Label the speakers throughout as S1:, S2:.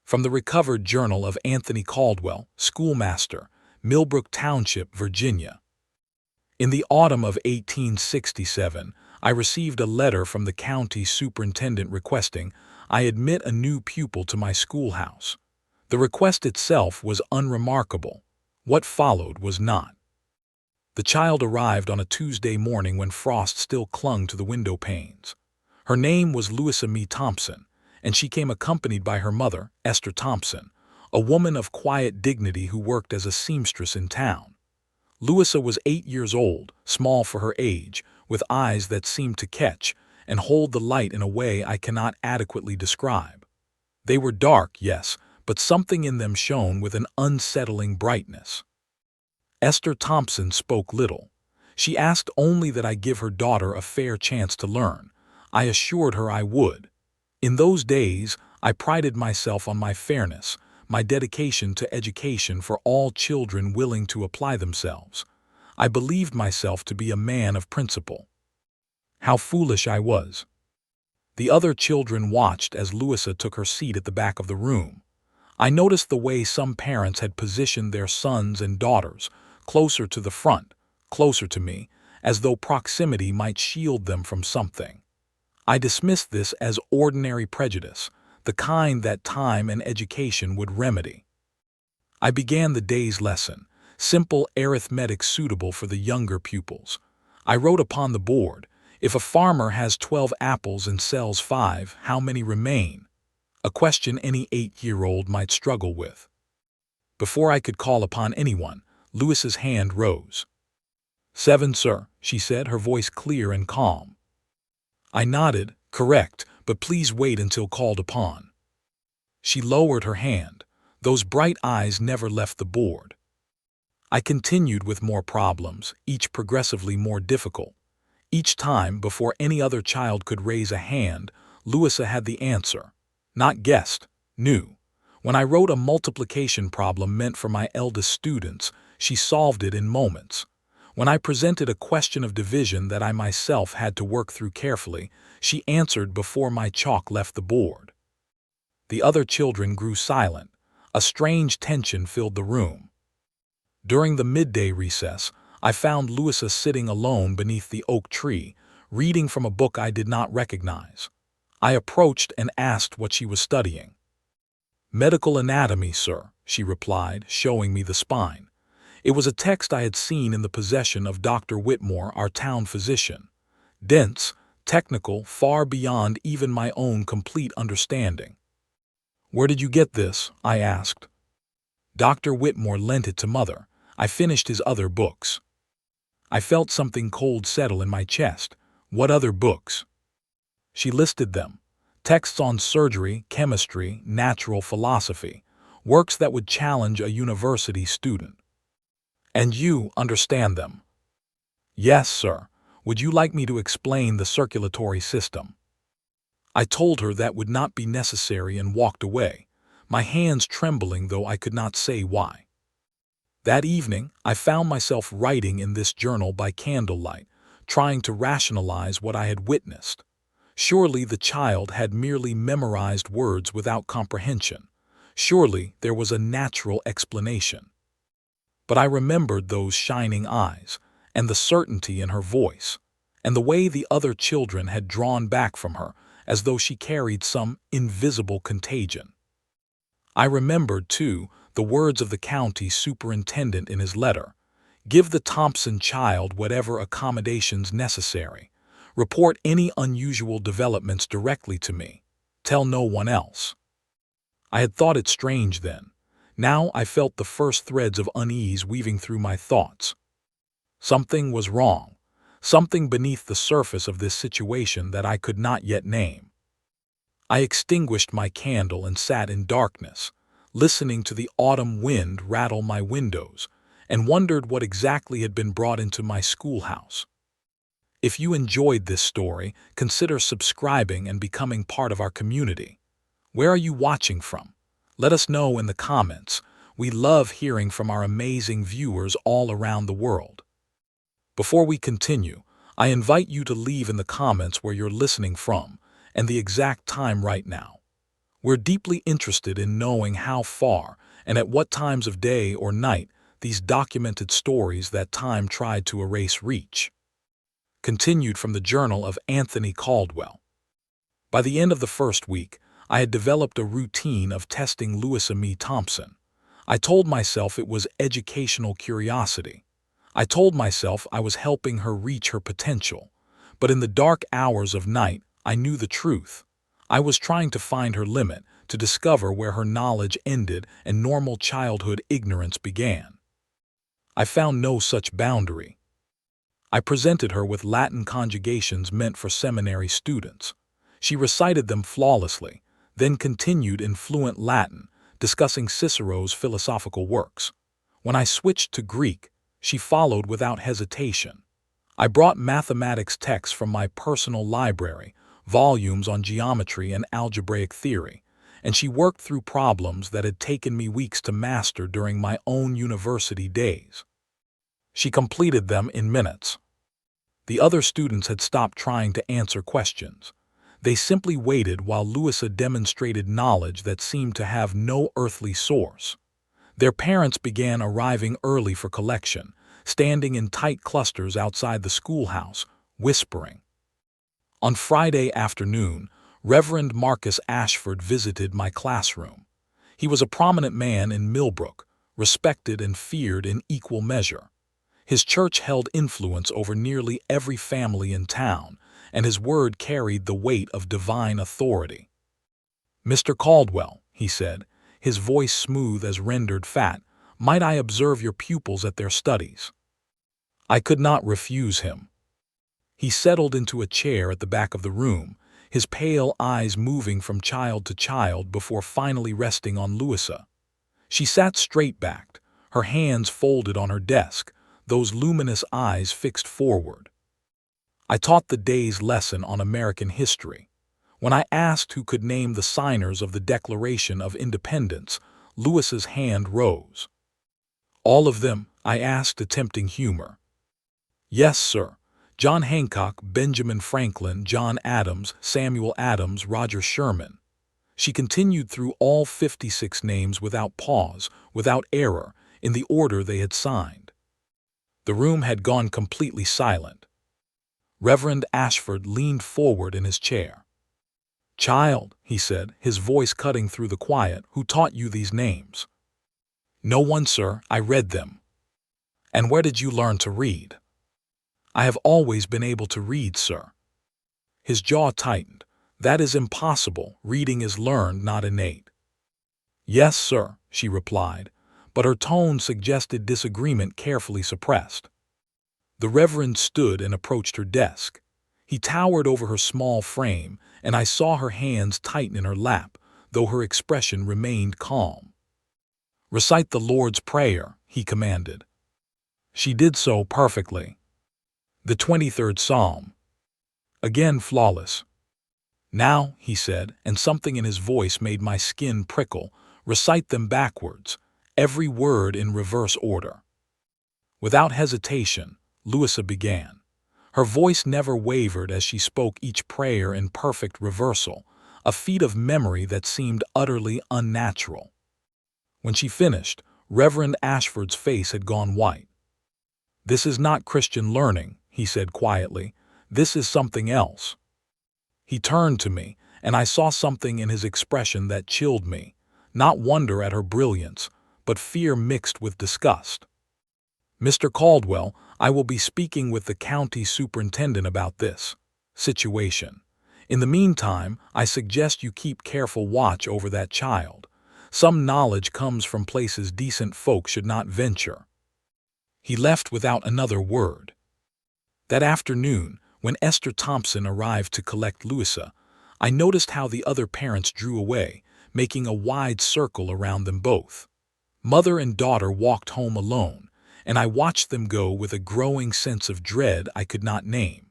S1: From the recovered journal of Anthony Caldwell, schoolmaster, Millbrook Township, Virginia. In the autumn of 1867, I received a letter from the county superintendent requesting I admit a new pupil to my schoolhouse. The request itself was unremarkable. What followed was not. The child arrived on a Tuesday morning when frost still clung to the window panes. Her name was Louisa Mee Thompson, and she came accompanied by her mother, Esther Thompson, a woman of quiet dignity who worked as a seamstress in town. Louisa was 8 years old, small for her age, with eyes that seemed to catch and hold the light in a way I cannot adequately describe. They were dark, yes, but something in them shone with an unsettling brightness. Esther Thompson spoke little. She asked only that I give her daughter a fair chance to learn. I assured her I would. In those days, I prided myself on my fairness, my dedication to education for all children willing to apply themselves. I believed myself to be a man of principle. How foolish I was. The other children watched as Louisa took her seat at the back of the room. I noticed the way some parents had positioned their sons and daughters closer to the front, closer to me, as though proximity might shield them from something. I dismissed this as ordinary prejudice, the kind that time and education would remedy. I began the day's lesson, simple arithmetic suitable for the younger pupils. I wrote upon the board, if a farmer has 12 apples and sells 5, how many remain? A question any 8-year-old might struggle with. Before I could call upon anyone, Louisa's hand rose. 7, sir, she said, her voice clear and calm. I nodded, correct, but please wait until called upon. She lowered her hand. Those bright eyes never left the board. I continued with more problems, each progressively more difficult. Each time, before any other child could raise a hand, Louisa had the answer. Not guessed, knew. When I wrote a multiplication problem meant for my eldest students, she solved it in moments. When I presented a question of division that I myself had to work through carefully, she answered before my chalk left the board. The other children grew silent. A strange tension filled the room. During the midday recess, I found Louisa sitting alone beneath the oak tree, reading from a book I did not recognize. I approached and asked what she was studying. Medical anatomy, sir, she replied, showing me the spine. It was a text I had seen in the possession of Dr. Whitmore, our town physician. Dense, technical, far beyond even my own complete understanding. Where did you get this? I asked. Dr. Whitmore lent it to Mother. I finished his other books. I felt something cold settle in my chest. What other books? She listed them. Texts on surgery, chemistry, natural philosophy. Works that would challenge a university student. And you understand them? Yes, sir. Would you like me to explain the circulatory system? I told her that would not be necessary and walked away, my hands trembling though I could not say why. That evening, I found myself writing in this journal by candlelight, trying to rationalize what I had witnessed. Surely the child had merely memorized words without comprehension. Surely there was a natural explanation. But I remembered those shining eyes, and the certainty in her voice, and the way the other children had drawn back from her, as though she carried some invisible contagion. I remembered, too, the words of the county superintendent in his letter. Give the Thompson child whatever accommodations necessary. Report any unusual developments directly to me. Tell no one else. I had thought it strange then. Now I felt the first threads of unease weaving through my thoughts. Something was wrong, something beneath the surface of this situation that I could not yet name. I extinguished my candle and sat in darkness, listening to the autumn wind rattle my windows, and wondered what exactly had been brought into my schoolhouse. If you enjoyed this story, consider subscribing and becoming part of our community. Where are you watching from? Let us know in the comments. We love hearing from our amazing viewers all around the world. Before we continue, I invite you to leave in the comments where you're listening from and the exact time right now. We're deeply interested in knowing how far and at what times of day or night these documented stories that time tried to erase reach. Continued from the journal of Anthony Caldwell. By the end of the first week, I had developed a routine of testing Louisa May Thompson. I told myself it was educational curiosity. I told myself I was helping her reach her potential. But in the dark hours of night, I knew the truth. I was trying to find her limit, to discover where her knowledge ended and normal childhood ignorance began. I found no such boundary. I presented her with Latin conjugations meant for seminary students. She recited them flawlessly, then continued in fluent Latin, discussing Cicero's philosophical works. When I switched to Greek, she followed without hesitation. I brought mathematics texts from my personal library, volumes on geometry and algebraic theory, and she worked through problems that had taken me weeks to master during my own university days. She completed them in minutes. The other students had stopped trying to answer questions. They simply waited while Louisa demonstrated knowledge that seemed to have no earthly source. Their parents began arriving early for collection, standing in tight clusters outside the schoolhouse, whispering. On Friday afternoon, Reverend Marcus Ashford visited my classroom. He was a prominent man in Millbrook, respected and feared in equal measure. His church held influence over nearly every family in town, and his word carried the weight of divine authority. "Mr. Caldwell," he said, his voice smooth as rendered fat, "might I observe your pupils at their studies?" I could not refuse him. He settled into a chair at the back of the room, his pale eyes moving from child to child before finally resting on Louisa. She sat straight-backed, her hands folded on her desk, those luminous eyes fixed forward. I taught the day's lesson on American history. When I asked who could name the signers of the Declaration of Independence, Louisa's hand rose. "All of them?" I asked, attempting humor. "Yes, sir. John Hancock, Benjamin Franklin, John Adams, Samuel Adams, Roger Sherman." She continued through all 56 names without pause, without error, in the order they had signed. The room had gone completely silent. Reverend Ashford leaned forward in his chair. "Child," he said, his voice cutting through the quiet, "who taught you these names?" "No one, sir. I read them." "And where did you learn to read?" "I have always been able to read, sir." His jaw tightened. "That is impossible. Reading is learned, not innate." "Yes, sir," she replied, but her tone suggested disagreement carefully suppressed. The Reverend stood and approached her desk. He towered over her small frame, and I saw her hands tighten in her lap, though her expression remained calm. "Recite the Lord's Prayer," he commanded. She did so perfectly. "The 23rd Psalm." Again flawless. "Now," he said, and something in his voice made my skin prickle, "recite them backwards, every word in reverse order." Without hesitation, Louisa began. Her voice never wavered as she spoke each prayer in perfect reversal, a feat of memory that seemed utterly unnatural. When she finished, Reverend Ashford's face had gone white. "This is not Christian learning," he said quietly. "This is something else." He turned to me, and I saw something in his expression that chilled me, not wonder at her brilliance, but fear mixed with disgust. "Mr. Caldwell, I will be speaking with the county superintendent about this situation. In the meantime, I suggest you keep careful watch over that child. Some knowledge comes from places decent folk should not venture." He left without another word. That afternoon, when Esther Thompson arrived to collect Louisa, I noticed how the other parents drew away, making a wide circle around them both. Mother and daughter walked home alone, and I watched them go with a growing sense of dread I could not name.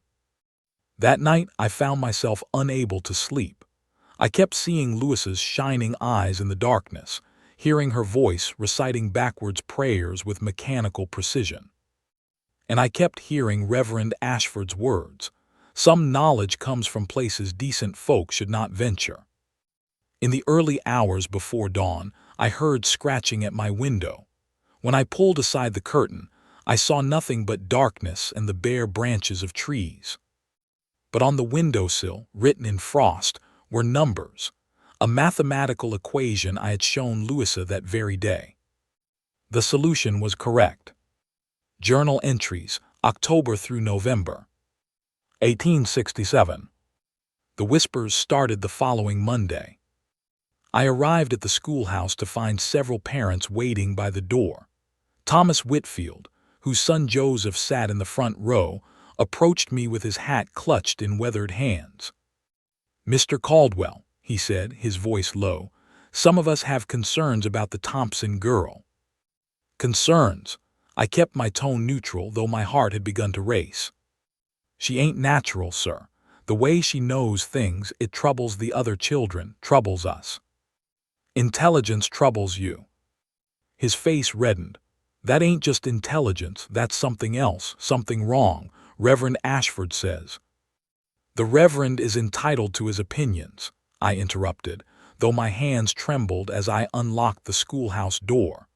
S1: That night, I found myself unable to sleep. I kept seeing Louisa's shining eyes in the darkness, hearing her voice reciting backwards prayers with mechanical precision. And I kept hearing Reverend Ashford's words, "Some knowledge comes from places decent folk should not venture." In the early hours before dawn, I heard scratching at my window. When I pulled aside the curtain, I saw nothing but darkness and the bare branches of trees. But on the windowsill, written in frost, were numbers, a mathematical equation I had shown Louisa that very day. The solution was correct. Journal entries, October through November, 1867. The whispers started the following Monday. I arrived at the schoolhouse to find several parents waiting by the door. Thomas Whitfield, whose son Joseph sat in the front row, approached me with his hat clutched in weathered hands. "Mr. Caldwell," he said, his voice low, "some of us have concerns about the Thompson girl." Concerns? I kept my tone neutral, though my heart had begun to race. "She ain't natural, sir. The way she knows things, it troubles the other children, troubles us." "Intelligence troubles you." His face reddened. "That ain't just intelligence, that's something else, something wrong, Reverend Ashford says." "The Reverend is entitled to his opinions," I interrupted, though my hands trembled as I unlocked the schoolhouse door.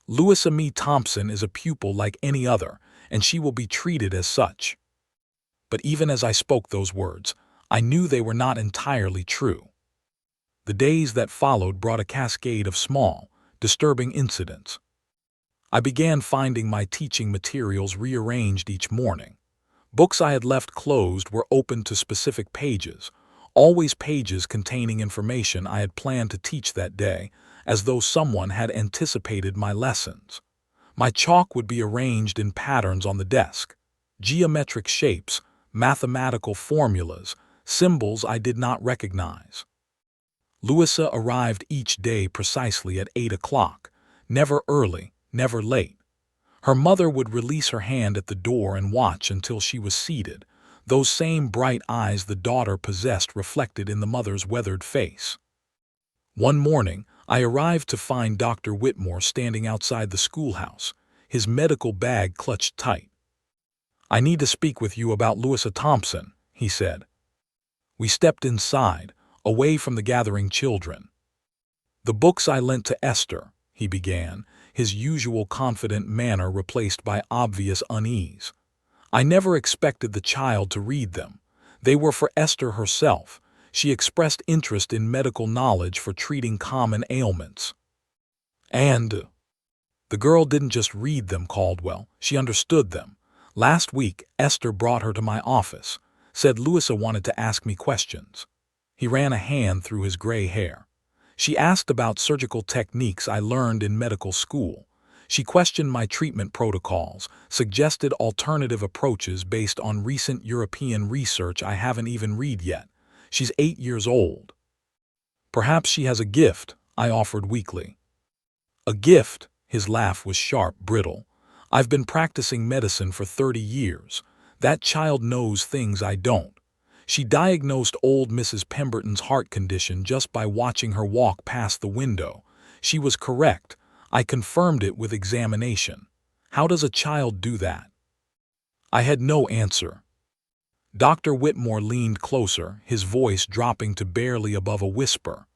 S1: "Louisa Mee Thompson is a pupil like any other, and she will be treated as such." But even as I spoke those words, I knew they were not entirely true. The days that followed brought a cascade of small, disturbing incidents. I began finding my teaching materials rearranged each morning. Books I had left closed were opened to specific pages, always pages containing information I had planned to teach that day, as though someone had anticipated my lessons. My chalk would be arranged in patterns on the desk, geometric shapes, mathematical formulas, symbols I did not recognize. Louisa arrived each day precisely at 8 o'clock, never early, never late. Her mother would release her hand at the door and watch until she was seated, those same bright eyes the daughter possessed reflected in the mother's weathered face. One morning, I arrived to find Dr. Whitmore standing outside the schoolhouse, his medical bag clutched tight. "I need to speak with you about Louisa Thompson," he said. We stepped inside, away from the gathering children. "The books I lent to Esther," he began, his usual confident manner replaced by obvious unease. "I never expected the child to read them. They were for Esther herself. She expressed interest in medical knowledge for treating common ailments. And the girl didn't just read them, Caldwell, she understood them. Last week, Esther brought her to my office, said Louisa wanted to ask me questions." He ran a hand through his gray hair. "She asked about surgical techniques I learned in medical school. She questioned my treatment protocols, suggested alternative approaches based on recent European research I haven't even read yet. She's 8 years old." "Perhaps she has a gift," I offered weakly. "A gift?" His laugh was sharp, brittle. "I've been practicing medicine for 30 years. That child knows things I don't. She diagnosed old Mrs. Pemberton's heart condition just by watching her walk past the window. She was correct. I confirmed it with examination. How does a child do that?" I had no answer. Dr. Whitmore leaned closer, his voice dropping to barely above a whisper.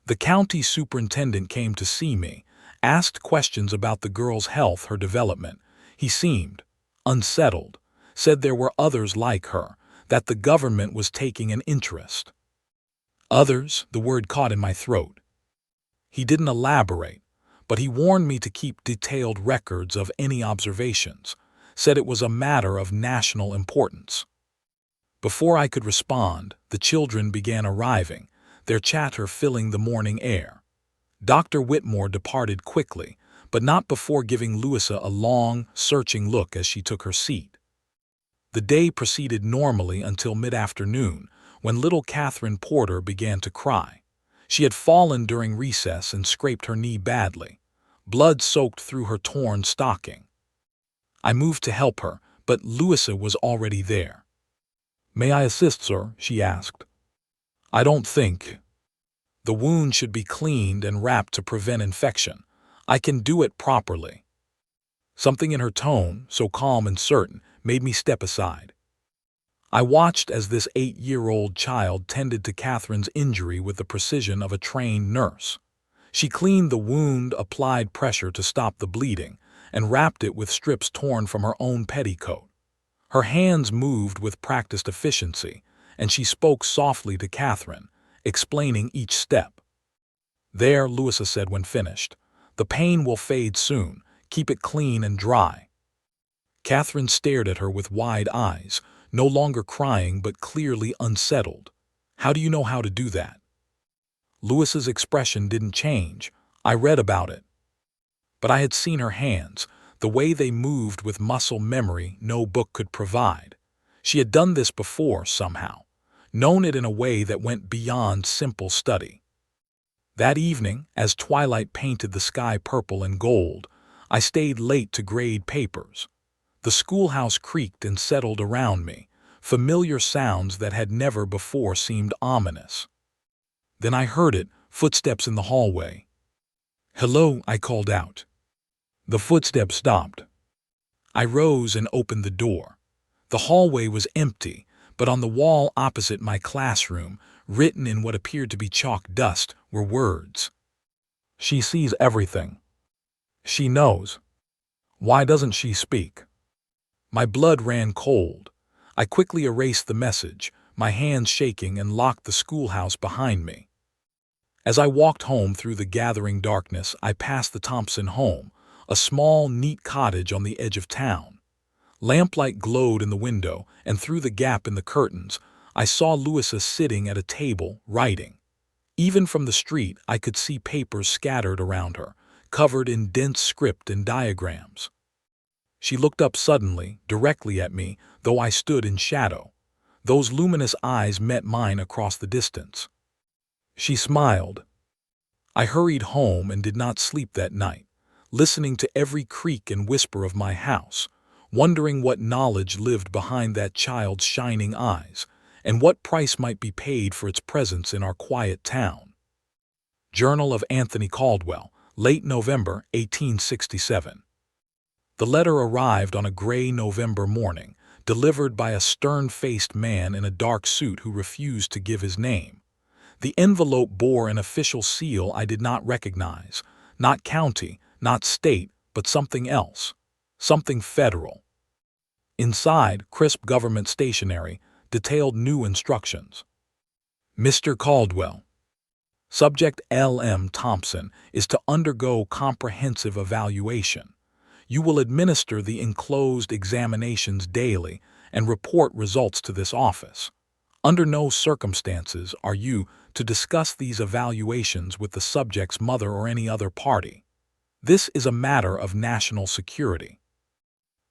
S1: "The county superintendent came to see me, asked questions about the girl's health, her development. He seemed unsettled, said there were others like her, that the government was taking an interest." "Others?" The word caught in my throat. He didn't elaborate, but he warned me to keep detailed records of any observations, said it was a matter of national importance. Before I could respond, the children began arriving, their chatter filling the morning air. Dr. Whitmore departed quickly, but not before giving Louisa a long, searching look as she took her seat. The day proceeded normally until mid-afternoon, when little Catherine Porter began to cry. She had fallen during recess and scraped her knee badly. Blood soaked through her torn stocking. I moved to help her, but Louisa was already there. "May I assist, sir?" she asked. "I don't think. The wound should be cleaned and wrapped to prevent infection. I can do it properly." Something in her tone, so calm and certain, made me step aside. I watched as this 8-year-old child tended to Catherine's injury with the precision of a trained nurse. She cleaned the wound, applied pressure to stop the bleeding, and wrapped it with strips torn from her own petticoat. Her hands moved with practiced efficiency, and she spoke softly to Catherine, explaining each step. "There," Louisa said when finished. "The pain will fade soon. Keep it clean and dry." Catherine stared at her with wide eyes, no longer crying but clearly unsettled. "How do you know how to do that?" Louisa's expression didn't change. I read about it. But I had seen her hands, the way they moved with muscle memory no book could provide. She had done this before somehow, known it in a way that went beyond simple study. That evening, as twilight painted the sky purple and gold, I stayed late to grade papers. The schoolhouse creaked and settled around me, familiar sounds that had never before seemed ominous. Then I heard it, footsteps in the hallway. "Hello," I called out. The footsteps stopped. I rose and opened the door. The hallway was empty, but on the wall opposite my classroom, written in what appeared to be chalk dust, were words. "She sees everything. She knows. Why doesn't she speak?" My blood ran cold. I quickly erased the message, my hands shaking, and locked the schoolhouse behind me. As I walked home through the gathering darkness, I passed the Thompson home, a small, neat cottage on the edge of town. Lamplight glowed in the window, and through the gap in the curtains, I saw Louisa sitting at a table, writing. Even from the street, I could see papers scattered around her, covered in dense script and diagrams. She looked up suddenly, directly at me, though I stood in shadow. Those luminous eyes met mine across the distance. She smiled. I hurried home and did not sleep that night, listening to every creak and whisper of my house, wondering what knowledge lived behind that child's shining eyes, and what price might be paid for its presence in our quiet town. Journal of Anthony Caldwell, late November 1867. The letter arrived on a gray November morning, delivered by a stern-faced man in a dark suit who refused to give his name. The envelope bore an official seal I did not recognize, not county, not state, but something else, something federal. Inside, crisp government stationery detailed new instructions. "Mr. Caldwell. Subject L.M. Thompson is to undergo comprehensive evaluation. You will administer the enclosed examinations daily and report results to this office. Under no circumstances are you to discuss these evaluations with the subject's mother or any other party. This is a matter of national security.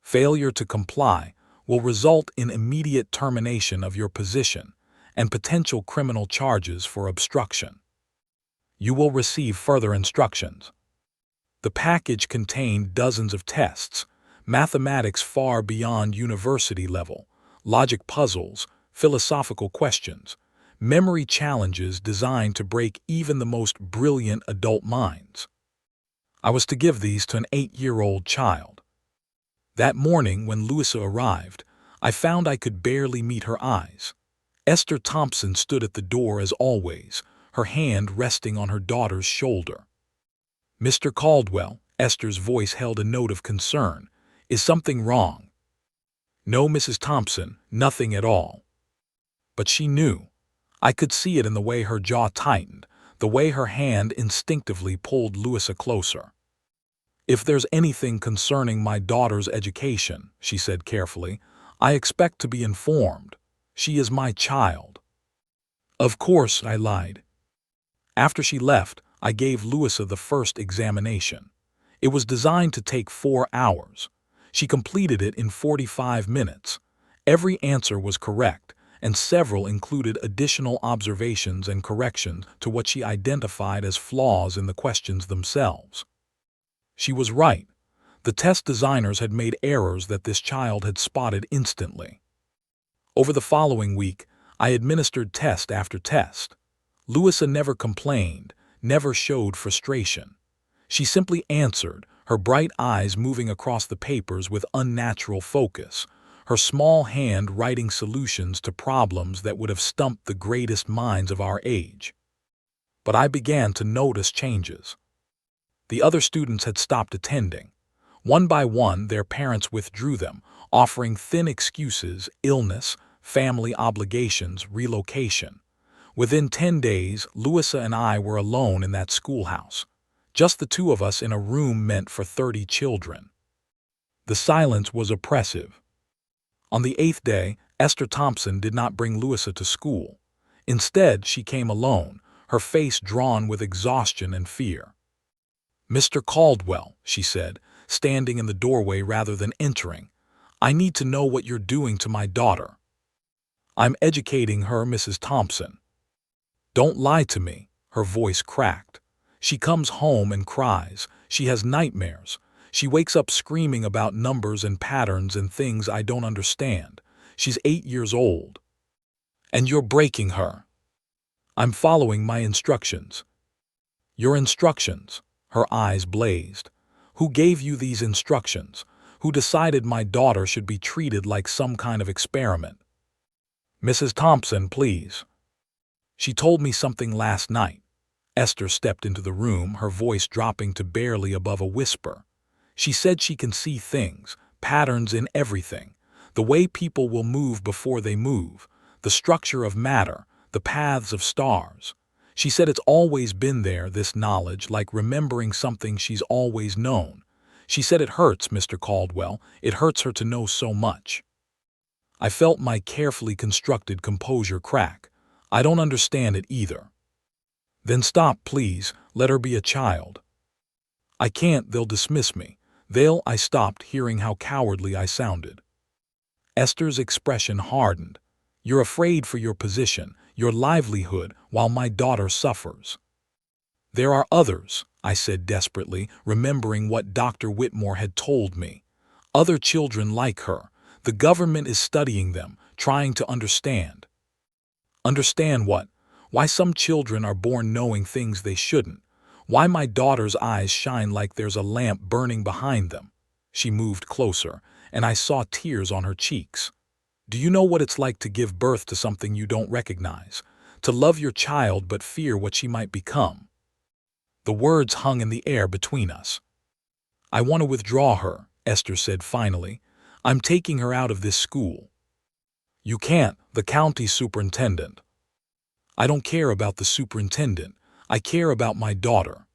S1: Failure to comply will result in immediate termination of your position and potential criminal charges for obstruction. You will receive further instructions." The package contained dozens of tests, mathematics far beyond university level, logic puzzles, philosophical questions, memory challenges designed to break even the most brilliant adult minds. I was to give these to an 8-year-old child. That morning, when Louisa arrived, I found I could barely meet her eyes. Esther Thompson stood at the door as always, her hand resting on her daughter's shoulder. "Mr. Caldwell," Esther's voice held a note of concern. "Is something wrong?" "No, Mrs. Thompson, nothing at all." But she knew. I could see it in the way her jaw tightened, the way her hand instinctively pulled Louisa closer. "If there's anything concerning my daughter's education," she said carefully, "I expect to be informed. She is my child." "Of course," I lied. After she left, I gave Louisa the first examination. It was designed to take 4 hours. She completed it in 45 minutes. Every answer was correct, and several included additional observations and corrections to what she identified as flaws in the questions themselves. She was right. The test designers had made errors that this child had spotted instantly. Over the following week, I administered test after test. Louisa never complained, never showed frustration. She simply answered, her bright eyes moving across the papers with unnatural focus, her small hand writing solutions to problems that would have stumped the greatest minds of our age. But I began to notice changes. The other students had stopped attending. One by one, their parents withdrew them, offering thin excuses: illness, family obligations, relocation. Within 10 days, Louisa and I were alone in that schoolhouse, just the two of us in a room meant for 30 children. The silence was oppressive. On the 8th day, Esther Thompson did not bring Louisa to school. Instead, she came alone, her face drawn with exhaustion and fear. "Mr. Caldwell," she said, standing in the doorway rather than entering, "I need to know what you're doing to my daughter." "I'm educating her, Mrs. Thompson." "Don't lie to me." Her voice cracked. "She comes home and cries. She has nightmares. She wakes up screaming about numbers and patterns and things I don't understand. She's 8 years old. And you're breaking her." "I'm following my instructions." "Your instructions?" Her eyes blazed. "Who gave you these instructions? Who decided my daughter should be treated like some kind of experiment?" "Mrs. Thompson, please." "She told me something last night." Esther stepped into the room, her voice dropping to barely above a whisper. "She said she can see things, patterns in everything, the way people will move before they move, the structure of matter, the paths of stars. She said it's always been there, this knowledge, like remembering something she's always known. She said it hurts, Mr. Caldwell, it hurts her to know so much." I felt my carefully constructed composure crack. "I don't understand it either." "Then stop, please. Let her be a child." "I can't, they'll dismiss me. I stopped, hearing how cowardly I sounded. Esther's expression hardened. "You're afraid for your position, your livelihood, while my daughter suffers." "There are others," I said desperately, remembering what Dr. Whitmore had told me. "Other children like her. The government is studying them, trying to understand." "Understand what?" "Why some children are born knowing things they shouldn't. Why my daughter's eyes shine like there's a lamp burning behind them." She moved closer, and I saw tears on her cheeks. "Do you know what it's like to give birth to something you don't recognize? To love your child but fear what she might become?" The words hung in the air between us. "I want to withdraw her," Esther said finally. "I'm taking her out of this school." "You can't, the county superintendent." "I don't care about the superintendent. I care about my daughter."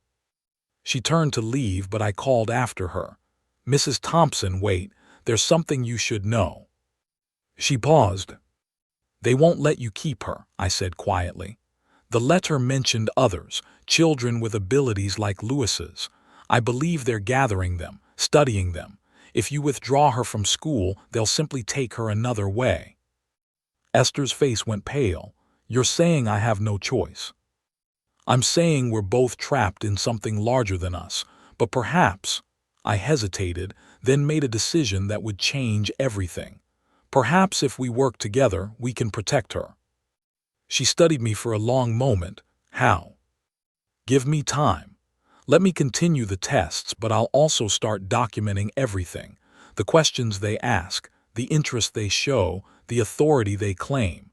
S1: She turned to leave, but I called after her. "Mrs. Thompson, wait, there's something you should know." She paused. "They won't let you keep her," I said quietly. "The letter mentioned others, children with abilities like Louisa's. I believe they're gathering them, studying them. If you withdraw her from school, they'll simply take her another way." Esther's face went pale. "You're saying I have no choice?" "I'm saying we're both trapped in something larger than us, but perhaps—" I hesitated, then made a decision that would change everything. "Perhaps if we work together, we can protect her." She studied me for a long moment. "How?" "Give me time. Let me continue the tests, but I'll also start documenting everything. The questions they ask, the interest they show, the authority they claim.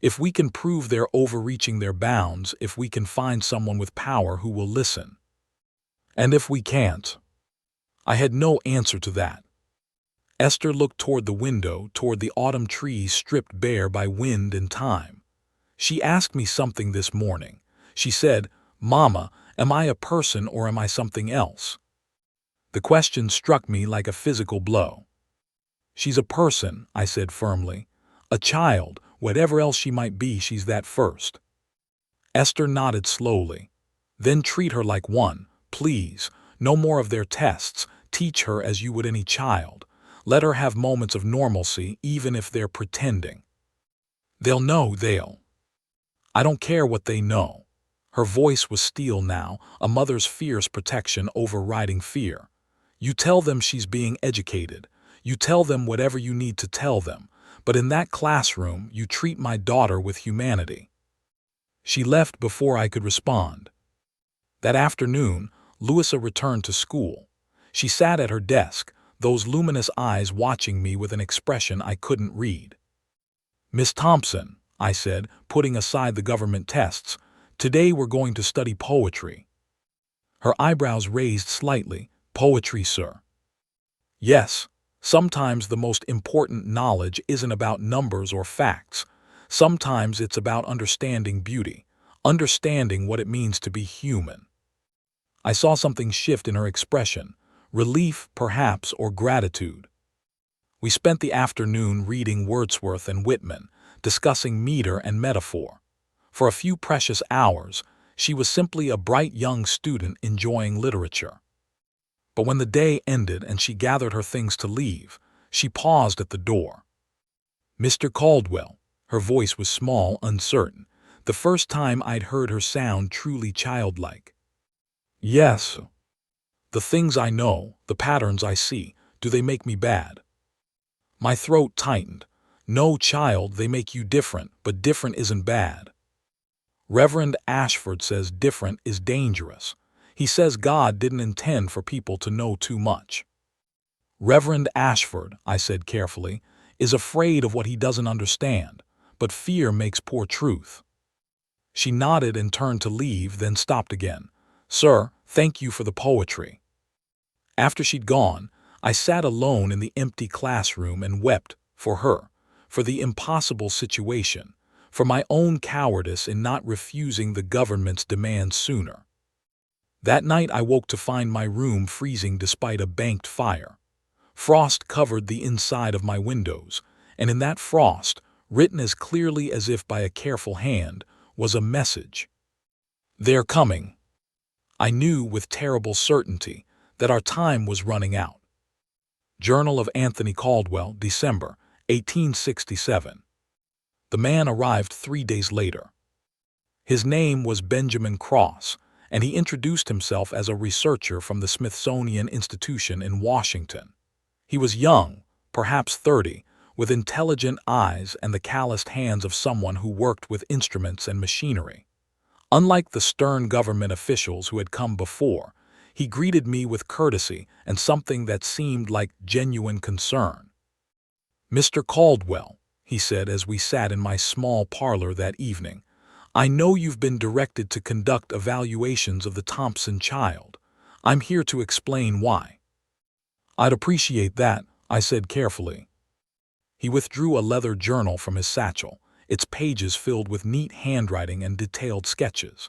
S1: If we can prove they're overreaching their bounds, if we can find someone with power who will listen. And if we can't?" I had no answer to that. Esther looked toward the window, toward the autumn trees stripped bare by wind and time. "She asked me something this morning. She said, 'Mama, am I a person or am I something else?' The question struck me like a physical blow. "She's a person," I said firmly. "A child, whatever else she might be, she's that first." Esther nodded slowly. "Then treat her like one, please. No more of their tests. Teach her as you would any child. Let her have moments of normalcy, even if they're pretending. They'll know I don't care what they know." Her voice was steel now, a mother's fierce protection overriding fear. "You tell them she's being educated. You tell them whatever you need to tell them. But in that classroom, you treat my daughter with humanity." She left before I could respond. That afternoon, Louisa returned to school. She sat at her desk, those luminous eyes watching me with an expression I couldn't read. "Miss Thompson," I said, putting aside the government tests, "today we're going to study poetry." Her eyebrows raised slightly. "Poetry, sir?" "Yes. Sometimes the most important knowledge isn't about numbers or facts. Sometimes it's about understanding beauty, understanding what it means to be human." I saw something shift in her expression, relief, perhaps, or gratitude. We spent the afternoon reading Wordsworth and Whitman, discussing meter and metaphor. For a few precious hours, she was simply a bright young student enjoying literature. But when the day ended and she gathered her things to leave, she paused at the door. "Mr. Caldwell," her voice was small, uncertain, the first time I'd heard her sound truly childlike. "Yes. The things I know, the patterns I see, do they make me bad?" My throat tightened. "No, child, they make you different, but different isn't bad. Reverend Ashford says different is dangerous. He says God didn't intend for people to know too much." "Reverend Ashford," I said carefully, "is afraid of what he doesn't understand, but fear makes poor truth." She nodded and turned to leave, then stopped again. "Sir, thank you for the poetry." After she'd gone, I sat alone in the empty classroom and wept for her, for the impossible situation, for my own cowardice in not refusing the government's demands sooner. That night I woke to find my room freezing despite a banked fire. Frost covered the inside of my windows, and in that frost, written as clearly as if by a careful hand, was a message. "They're coming." I knew with terrible certainty that our time was running out. Journal of Anthony Caldwell, December, 1867. The man arrived 3 days later. His name was Benjamin Cross, and he introduced himself as a researcher from the Smithsonian Institution in Washington. He was young, perhaps 30, with intelligent eyes and the calloused hands of someone who worked with instruments and machinery. Unlike the stern government officials who had come before, he greeted me with courtesy and something that seemed like genuine concern. "Mr. Caldwell," he said as we sat in my small parlor that evening, "I know you've been directed to conduct evaluations of the Thompson child. I'm here to explain why." "I'd appreciate that," I said carefully. He withdrew a leather journal from his satchel, its pages filled with neat handwriting and detailed sketches.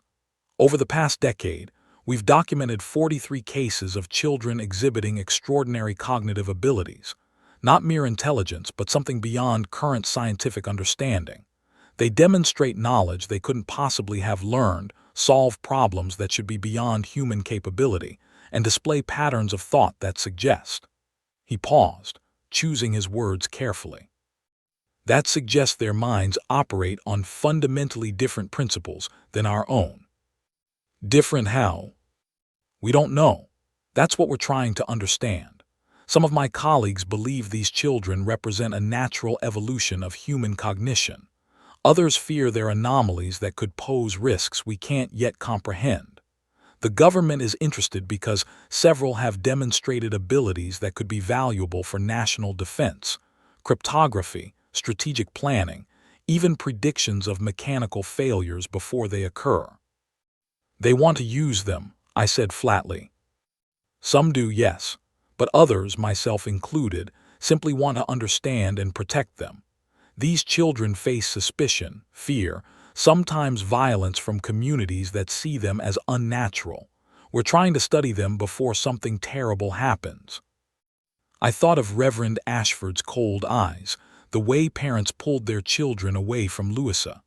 S1: "Over the past decade, we've documented 43 cases of children exhibiting extraordinary cognitive abilities, not mere intelligence, but something beyond current scientific understanding. They demonstrate knowledge they couldn't possibly have learned, solve problems that should be beyond human capability, and display patterns of thought that suggest." He paused, choosing his words carefully. "That suggests their minds operate on fundamentally different principles than our own." "Different how?" "We don't know. That's what we're trying to understand. Some of my colleagues believe these children represent a natural evolution of human cognition. Others fear they're anomalies that could pose risks we can't yet comprehend. The government is interested because several have demonstrated abilities that could be valuable for national defense, cryptography, strategic planning, even predictions of mechanical failures before they occur." "They want to use them," I said flatly. "Some do, yes, but others, myself included, simply want to understand and protect them. These children face suspicion, fear, sometimes violence from communities that see them as unnatural. We're trying to study them before something terrible happens." I thought of Reverend Ashford's cold eyes, the way parents pulled their children away from Louisa.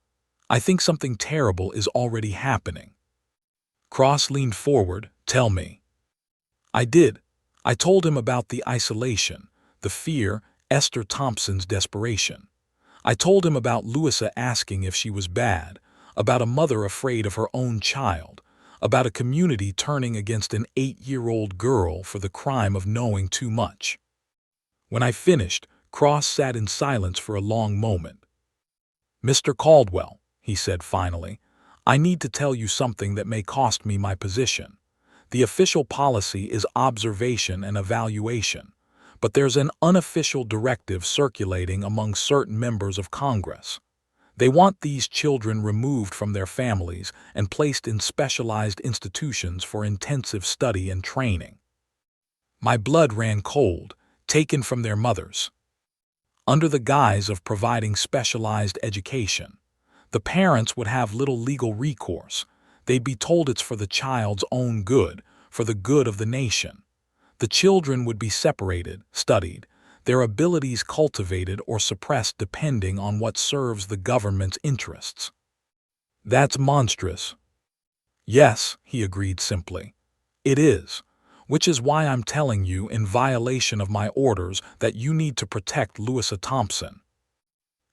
S1: "I think something terrible is already happening." Cross leaned forward. "Tell me." I did. I told him about the isolation, the fear, Esther Thompson's desperation. I told him about Louisa asking if she was bad, about a mother afraid of her own child, about a community turning against an 8-year-old girl for the crime of knowing too much. When I finished, Cross sat in silence for a long moment. "Mr. Caldwell," he said finally, "I need to tell you something that may cost me my position. The official policy is observation and evaluation, but there's an unofficial directive circulating among certain members of Congress. They want these children removed from their families and placed in specialized institutions for intensive study and training. My blood ran cold, taken from their mothers. Under the guise of providing specialized education, the parents would have little legal recourse. They'd be told it's for the child's own good, for the good of the nation. The children would be separated, studied, their abilities cultivated or suppressed depending on what serves the government's interests. That's monstrous. Yes, he agreed simply. It is, which is why I'm telling you in violation of my orders that you need to protect Louisa Thompson.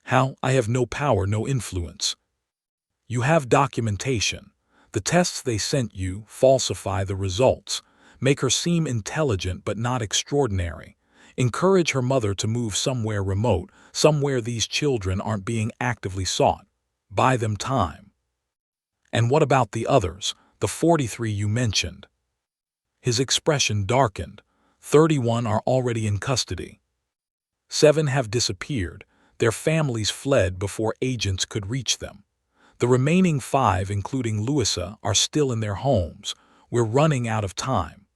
S1: How? I have no power, no influence. You have documentation. The tests they sent you falsify the results, make her seem intelligent but not extraordinary. Encourage her mother to move somewhere remote, somewhere these children aren't being actively sought. Buy them time. And what about the others, the 43 you mentioned? His expression darkened. 31 are already in custody. 7 have disappeared. Their families fled before agents could reach them. The remaining 5, including Louisa, are still in their homes. We're running out of time.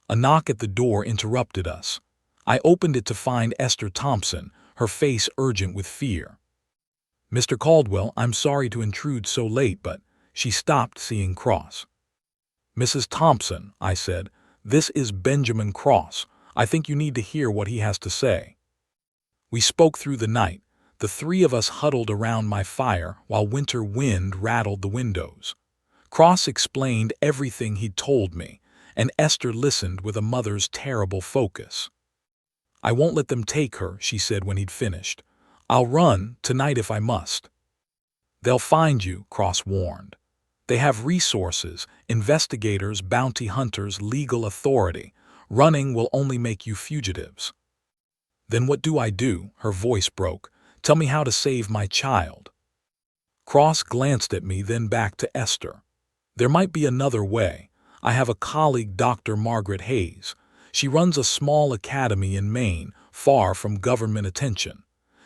S1: A knock at the door interrupted us. I opened it to find Esther Thompson, her face urgent with fear. Mr. Caldwell, I'm sorry to intrude so late, but she stopped, seeing Cross. Mrs. Thompson, I said, this is Benjamin Cross. I think you need to hear what he has to say. We spoke through the night, the 3 of us huddled around my fire while winter wind rattled the windows. Cross explained everything he'd told me, and Esther listened with a mother's terrible focus. I won't let them take her, she said when he'd finished. I'll run, tonight if I must. They'll find you, Cross warned. They have resources, investigators, bounty hunters, legal authority. Running will only make you fugitives. Then what do I do? Her voice broke. Tell me how to save my child. Cross glanced at me, then back to Esther. There might be another way. I have a colleague, Dr. Margaret Hayes. She runs a small academy in Maine, far from government attention.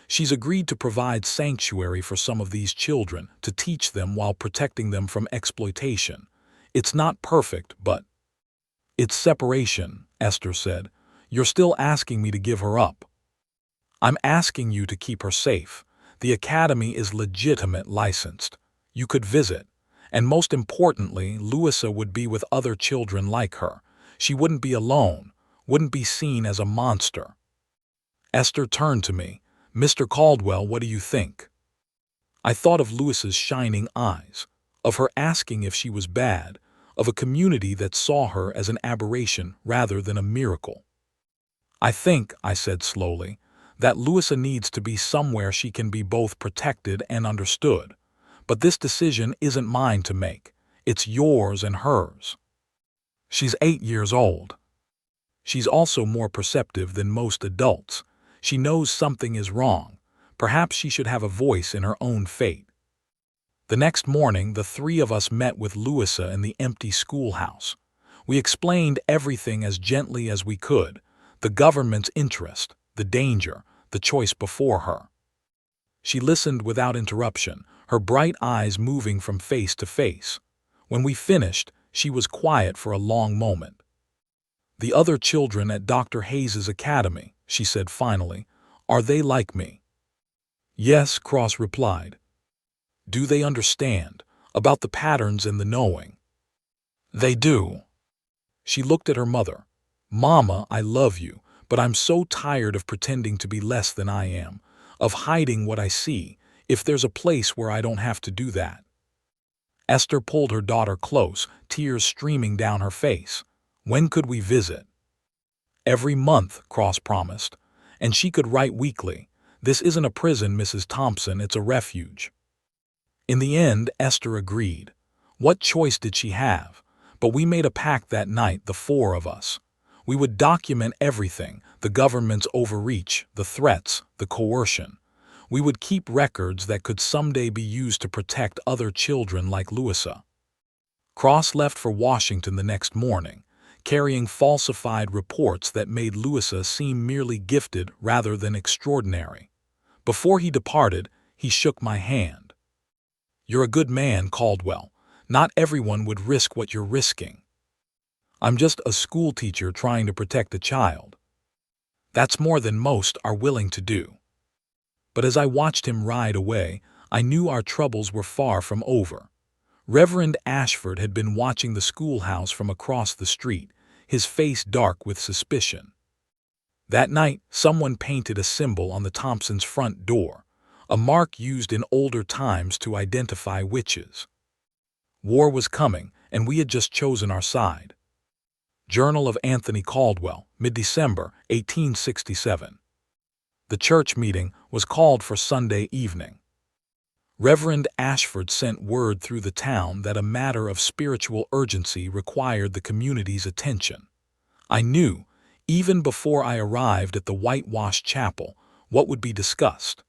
S1: She's agreed to provide sanctuary for some of these children, to teach them while protecting them from exploitation. It's not perfect, but it's separation, Esther said. You're still asking me to give her up. I'm asking you to keep her safe. The academy is legitimate, licensed. You could visit. And most importantly, Louisa would be with other children like her. She wouldn't be alone, wouldn't be seen as a monster. Esther turned to me. Mr. Caldwell, what do you think? I thought of Louisa's shining eyes, of her asking if she was bad, of a community that saw her as an aberration rather than a miracle. I think, I said slowly, that Louisa needs to be somewhere she can be both protected and understood. But this decision isn't mine to make. It's yours and hers. She's 8 years old. She's also more perceptive than most adults. She knows something is wrong. Perhaps she should have a voice in her own fate. The next morning, the 3 of us met with Louisa in the empty schoolhouse. We explained everything as gently as we could, the government's interest, the danger, the choice before her. She listened without interruption, her bright eyes moving from face to face. When we finished, she was quiet for a long moment. The other children at Dr. Hayes's academy, she said finally, are they like me? Yes, Cross replied. Do they understand about the patterns and the knowing? They do. She looked at her mother. Mama, I love you, but I'm so tired of pretending to be less than I am, of hiding what I see, if there's a place where I don't have to do that. Esther pulled her daughter close, tears streaming down her face. When could we visit? Every month, Cross promised, and she could write weekly. This isn't a prison, Mrs. Thompson, it's a refuge. In the end, Esther agreed. What choice did she have? But we made a pact that night, the 4 of us. We would document everything, the government's overreach, the threats, the coercion. We would keep records that could someday be used to protect other children like Louisa. Cross left for Washington the next morning, carrying falsified reports that made Louisa seem merely gifted rather than extraordinary. Before he departed, he shook my hand. "You're a good man, Caldwell. Not everyone would risk what you're risking." "I'm just a schoolteacher trying to protect a child." "That's more than most are willing to do." But as I watched him ride away, I knew our troubles were far from over. Reverend Ashford had been watching the schoolhouse from across the street, his face dark with suspicion. That night, someone painted a symbol on the Thompsons' front door, a mark used in older times to identify witches. War was coming, and we had just chosen our side. Journal of Anthony Caldwell, mid-December, 1867. The church meeting was called for Sunday evening. Reverend Ashford sent word through the town that a matter of spiritual urgency required the community's attention. I knew, even before I arrived at the whitewashed chapel, what would be discussed.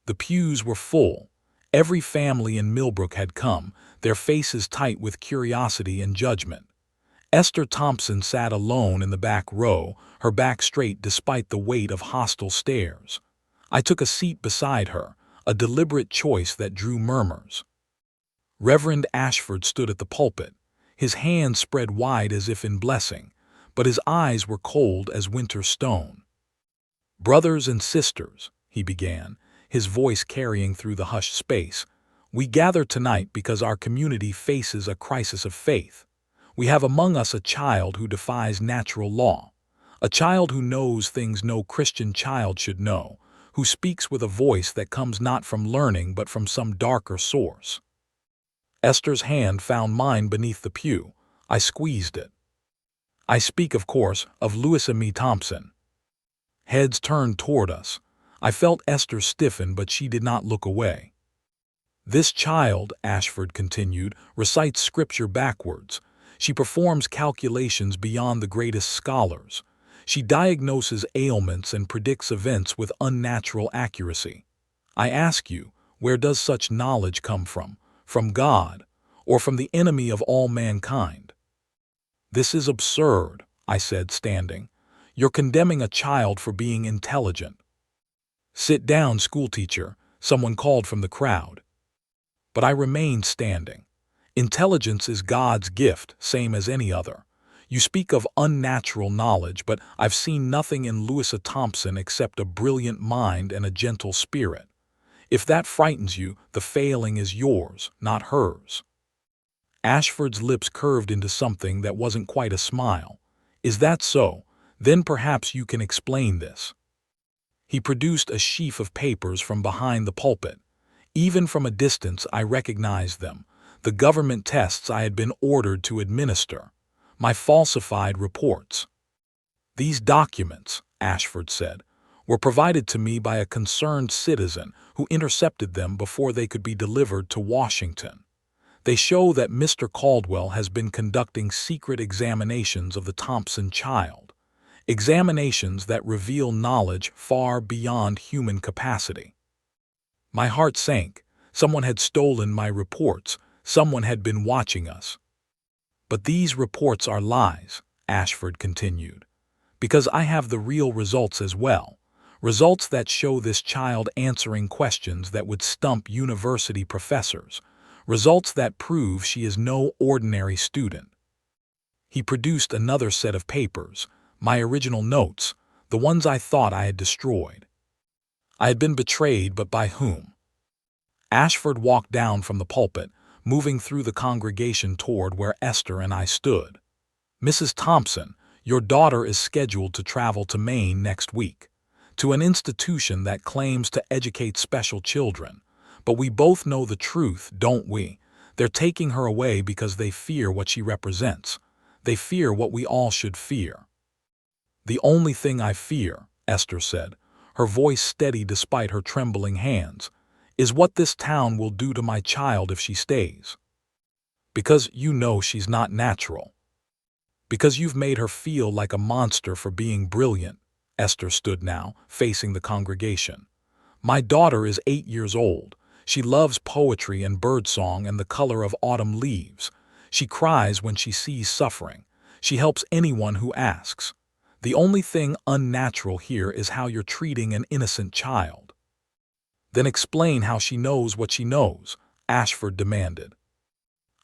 S1: The pews were full. Every family in Millbrook had come, their faces tight with curiosity and judgment. Esther Thompson sat alone in the back row, her back straight despite the weight of hostile stares. I took a seat beside her, a deliberate choice that drew murmurs. Reverend Ashford stood at the pulpit, his hands spread wide as if in blessing, but his eyes were cold as winter stone. "Brothers and sisters," he began, his voice carrying through the hushed space, "we gather tonight because our community faces a crisis of faith. We have among us a child who defies natural law, a child who knows things no Christian child should know, who speaks with a voice that comes not from learning but from some darker source." Esther's hand found mine beneath the pew. I squeezed it. "I speak, of course, of Louisa May Thompson." Heads turned toward us. I felt Esther stiffen, but she did not look away. "This child," Ashford continued, "recites scripture backwards. She performs calculations beyond the greatest scholars. She diagnoses ailments and predicts events with unnatural accuracy. I ask you, where does such knowledge come from? From God, or from the enemy of all mankind?" "This is absurd," I said, standing. "You're condemning a child for being intelligent." "Sit down, schoolteacher," someone called from the crowd. But I remained standing. Intelligence is God's gift, same as any other. You speak of unnatural knowledge, but I've seen nothing in Louisa Thompson except a brilliant mind and a gentle spirit. If that frightens you, the failing is yours, not hers." Ashford's lips curved into something that wasn't quite a smile. "Is that so? Then perhaps you can explain this." He produced a sheaf of papers from behind the pulpit. Even from a distance I recognized them, the government tests I had been ordered to administer, my falsified reports. "These documents," Ashford said, "were provided to me by a concerned citizen who intercepted them before they could be delivered to Washington. They show that Mr. Caldwell has been conducting secret examinations of the Thompson child, examinations that reveal knowledge far beyond human capacity." My heart sank. Someone had stolen my reports. Someone had been watching us. "But these reports are lies," Ashford continued, "because I have the real results as well, results that show this child answering questions that would stump university professors, results that prove she is no ordinary student." He produced another set of papers, my original notes, the ones I thought I had destroyed. I had been betrayed, but by whom? Ashford walked down from the pulpit, moving through the congregation toward where Esther and I stood. "Mrs. Thompson, your daughter is scheduled to travel to Maine next week, to an institution that claims to educate special children. But we both know the truth, don't we? They're taking her away because they fear what she represents. They fear what we all should fear." "The only thing I fear," Esther said, her voice steady despite her trembling hands, "is what this town will do to my child if she stays. Because you know she's not natural. Because you've made her feel like a monster for being brilliant." Esther stood now, facing the congregation. "My daughter is 8 years old. She loves poetry and birdsong and the color of autumn leaves. She cries when she sees suffering. She helps anyone who asks. The only thing unnatural here is how you're treating an innocent child." "Then explain how she knows what she knows," Ashford demanded.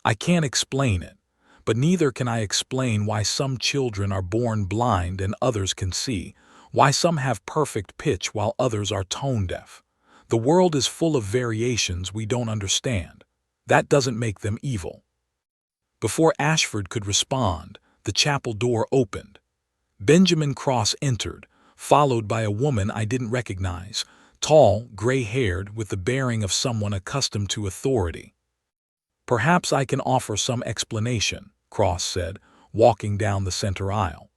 S1: "I can't explain it, but neither can I explain why some children are born blind and others can see, why some have perfect pitch while others are tone deaf. The world is full of variations we don't understand. That doesn't make them evil." Before Ashford could respond, the chapel door opened. Benjamin Cross entered, followed by a woman I didn't recognize, tall, gray-haired, with the bearing of someone accustomed to authority. "Perhaps I can offer some explanation," Cross said, walking down the center aisle.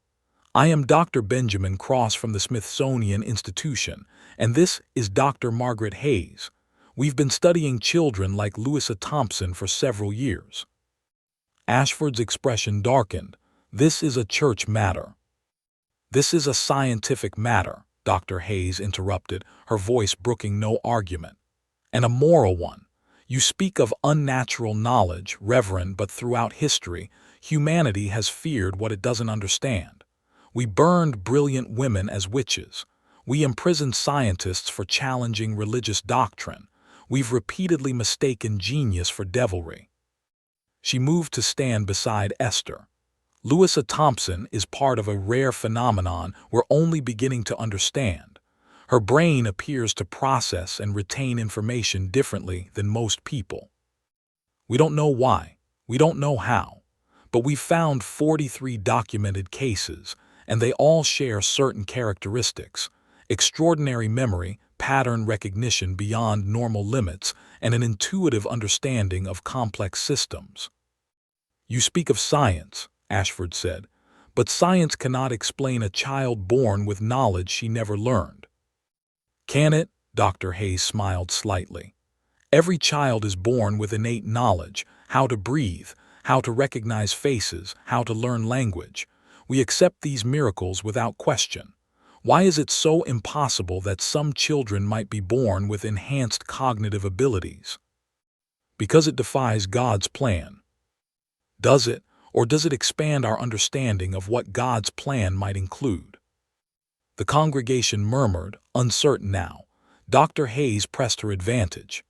S1: "I am Dr. Benjamin Cross from the Smithsonian Institution, and this is Dr. Margaret Hayes. We've been studying children like Louisa Thompson for several years." Ashford's expression darkened. "This is a church matter." "This is a scientific matter," Dr. Hayes interrupted, her voice brooking no argument. "And a moral one. You speak of unnatural knowledge, Reverend, but throughout history, humanity has feared what it doesn't understand. We burned brilliant women as witches. We imprisoned scientists for challenging religious doctrine. We've repeatedly mistaken genius for devilry." She moved to stand beside Esther. "Louisa Thompson is part of a rare phenomenon we're only beginning to understand. Her brain appears to process and retain information differently than most people. We don't know why, we don't know how, but we've found 43 documented cases, and they all share certain characteristics: extraordinary memory, pattern recognition beyond normal limits, and an intuitive understanding of complex systems." "You speak of science," Ashford said, "but science cannot explain a child born with knowledge she never learned." "Can it?" Dr. Hayes smiled slightly. "Every child is born with innate knowledge: how to breathe, how to recognize faces, how to learn language. We accept these miracles without question. Why is it so impossible that some children might be born with enhanced cognitive abilities?" "Because it defies God's plan." "Does it, or does it expand our understanding of what God's plan might include?" The congregation murmured, uncertain now. Dr. Hayes pressed her advantage.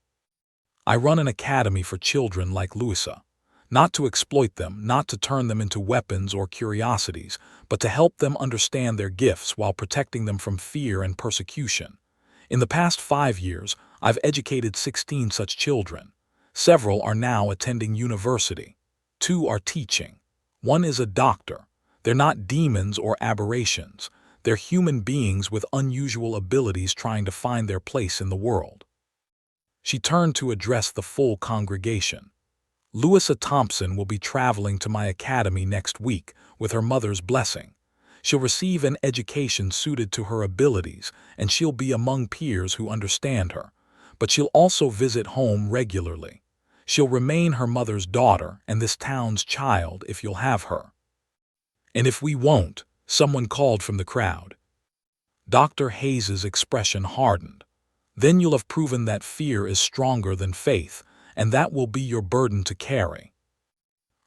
S1: "I run an academy for children like Louisa. Not to exploit them, not to turn them into weapons or curiosities, but to help them understand their gifts while protecting them from fear and persecution. In the past 5 years, I've educated 16 such children. Several are now attending university. 2 are teaching. 1 is a doctor. They're not demons or aberrations. They're human beings with unusual abilities trying to find their place in the world." She turned to address the full congregation. "Louisa Thompson will be traveling to my academy next week with her mother's blessing. She'll receive an education suited to her abilities, and she'll be among peers who understand her. But she'll also visit home regularly. She'll remain her mother's daughter and this town's child if you'll have her." "And if we won't?" someone called from the crowd. Dr. Hayes's expression hardened. "Then you'll have proven that fear is stronger than faith, and that will be your burden to carry."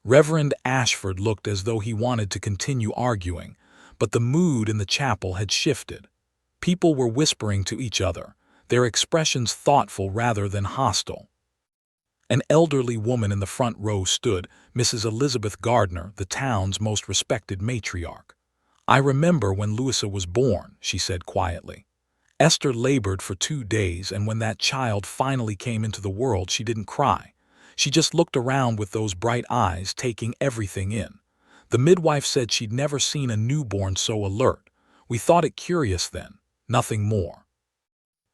S1: Reverend Ashford looked as though he wanted to continue arguing, but the mood in the chapel had shifted. People were whispering to each other, their expressions thoughtful rather than hostile. An elderly woman in the front row stood, Mrs. Elizabeth Gardner, the town's most respected matriarch. "I remember when Louisa was born," she said quietly. "Esther labored for 2 days, and when that child finally came into the world, she didn't cry. She just looked around with those bright eyes, taking everything in. The midwife said she'd never seen a newborn so alert. We thought it curious then, nothing more."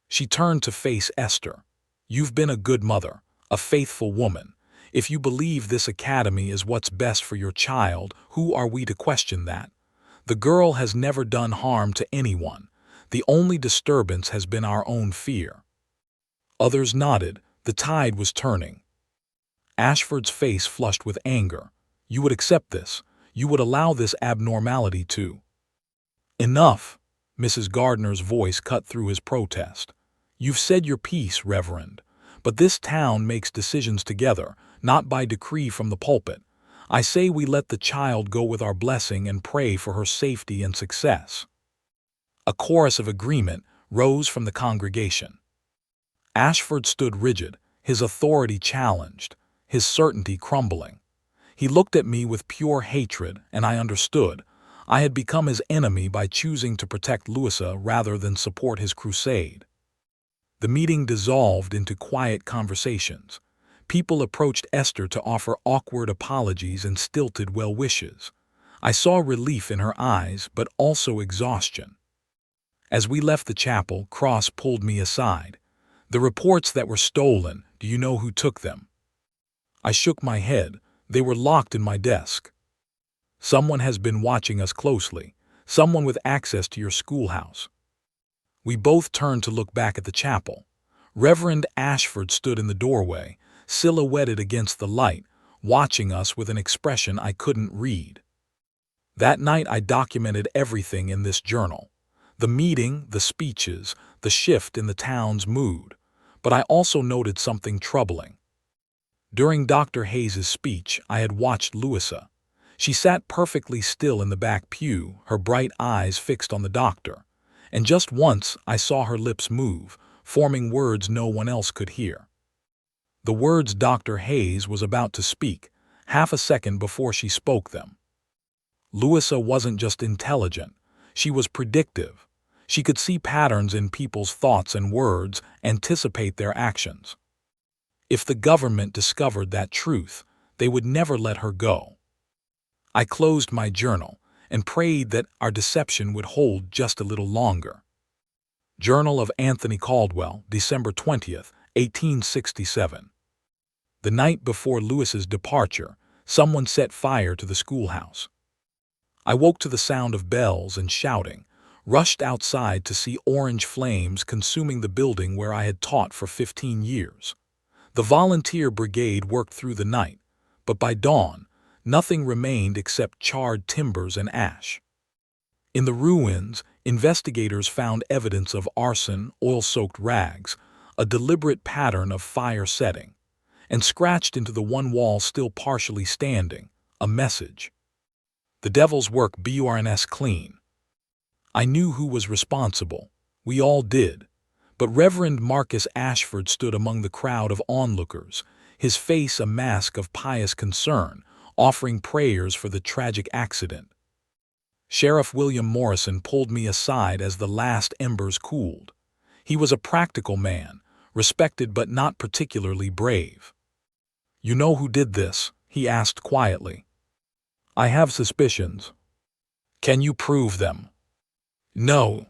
S1: She turned to face Esther. "You've been a good mother, a faithful woman. If you believe this academy is what's best for your child, who are we to question that? The girl has never done harm to anyone. The only disturbance has been our own fear." Others nodded. The tide was turning. Ashford's face flushed with anger. "You would accept this? You would allow this abnormality to—" "Enough!" Mrs. Gardner's voice cut through his protest. "You've said your piece, Reverend. But this town makes decisions together, not by decree from the pulpit. I say we let the child go with our blessing and pray for her safety and success." A chorus of agreement rose from the congregation. Ashford stood rigid, his authority challenged, his certainty crumbling. He looked at me with pure hatred, and I understood. I had become his enemy by choosing to protect Louisa rather than support his crusade. The meeting dissolved into quiet conversations. People approached Esther to offer awkward apologies and stilted well wishes. I saw relief in her eyes, but also exhaustion. As we left the chapel, Cross pulled me aside. "The reports that were stolen, do you know who took them?" I shook my head. "They were locked in my desk." "Someone has been watching us closely. Someone with access to your schoolhouse." We both turned to look back at the chapel. Reverend Ashford stood in the doorway, silhouetted against the light, watching us with an expression I couldn't read. That night I documented everything in this journal. The meeting, the speeches, the shift in the town's mood. But I also noted something troubling. During Dr. Hayes's speech, I had watched Louisa. She sat perfectly still in the back pew, her bright eyes fixed on the doctor. And just once I saw her lips move, forming words no one else could hear. The words Dr. Hayes was about to speak, half a second before she spoke them. Louisa wasn't just intelligent, she was predictive. She could see patterns in people's thoughts and words, anticipate their actions. If the government discovered that truth, they would never let her go. I closed my journal and prayed that our deception would hold just a little longer. Journal of Anthony Caldwell, December 20th, 1867. The night before Louis's departure, someone set fire to the schoolhouse. I woke to the sound of bells and shouting, rushed outside to see orange flames consuming the building where I had taught for 15 years. The volunteer brigade worked through the night, but by dawn, nothing remained except charred timbers and ash. In the ruins, investigators found evidence of arson, oil-soaked rags, a deliberate pattern of fire setting, and scratched into the one wall still partially standing, a message. "The devil's work burns clean." I knew who was responsible. We all did. But Reverend Marcus Ashford stood among the crowd of onlookers, his face a mask of pious concern, offering prayers for the tragic accident. Sheriff William Morrison pulled me aside as the last embers cooled. He was a practical man, respected but not particularly brave. "You know who did this?" he asked quietly. "I have suspicions." "Can you prove them?" "No."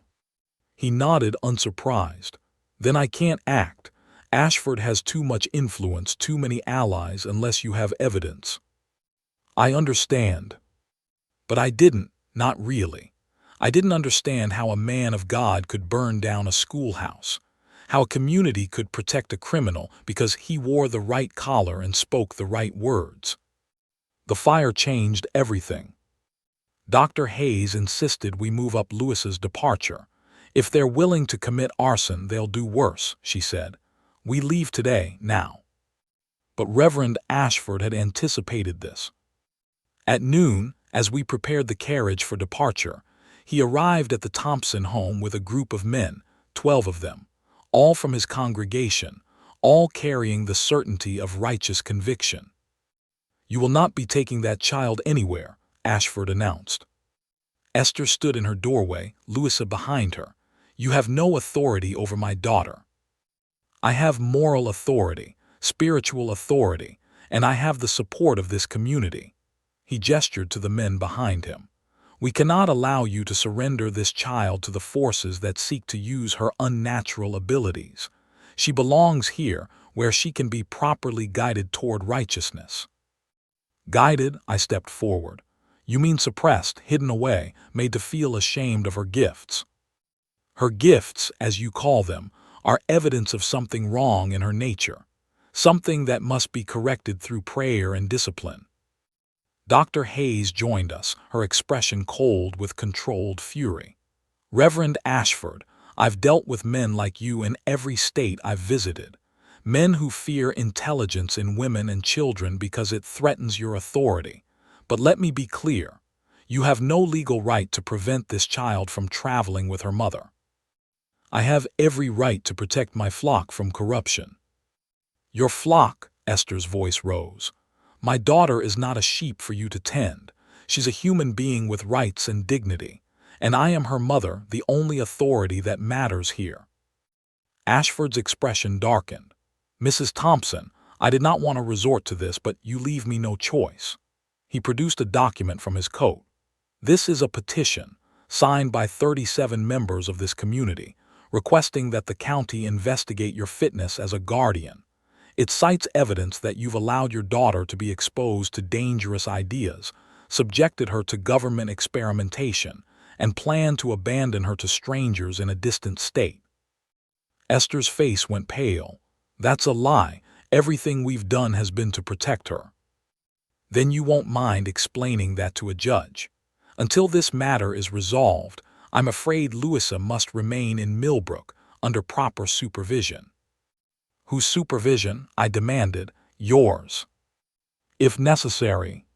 S1: He nodded, unsurprised. "Then I can't act. Ashford has too much influence, too many allies, unless you have evidence." "I understand." But I didn't, not really. I didn't understand how a man of God could burn down a schoolhouse, how a community could protect a criminal because he wore the right collar and spoke the right words. The fire changed everything. Dr. Hayes insisted we move up Louis's departure. "If they're willing to commit arson, they'll do worse," she said. "We leave today, now." But Reverend Ashford had anticipated this. At noon, as we prepared the carriage for departure, he arrived at the Thompson home with a group of men, 12 of them, all from his congregation, all carrying the certainty of righteous conviction. "You will not be taking that child anywhere," Ashford announced. Esther stood in her doorway, Louisa behind her. "You have no authority over my daughter." "I have moral authority, spiritual authority, and I have the support of this community." He gestured to the men behind him. "We cannot allow you to surrender this child to the forces that seek to use her unnatural abilities. She belongs here, where she can be properly guided toward righteousness." Guided, I stepped forward. "You mean suppressed, hidden away, made to feel ashamed of her gifts." "Her gifts, as you call them, are evidence of something wrong in her nature, something that must be corrected through prayer and discipline." Dr. Hayes joined us, her expression cold with controlled fury. "Reverend Ashford, I've dealt with men like you in every state I've visited. Men who fear intelligence in women and children because it threatens your authority. But let me be clear. You have no legal right to prevent this child from traveling with her mother. I have every right to protect my flock from corruption. Your flock, Esther's voice rose. My daughter is not a sheep for you to tend. She's a human being with rights and dignity, and I am her mother, the only authority that matters here. Ashford's expression darkened. Mrs. Thompson, I did not want to resort to this, but you leave me no choice. He produced a document from his coat. This is a petition, signed by 37 members of this community, requesting that the county investigate your fitness as a guardian. It cites evidence that you've allowed your daughter to be exposed to dangerous ideas, subjected her to government experimentation, and planned to abandon her to strangers in a distant state. Esther's face went pale. That's a lie. Everything we've done has been to protect her. Then you won't mind explaining that to a judge. Until this matter is resolved, I'm afraid Louisa must remain in Millbrook under proper supervision. Whose supervision? I demanded. Yours. If necessary.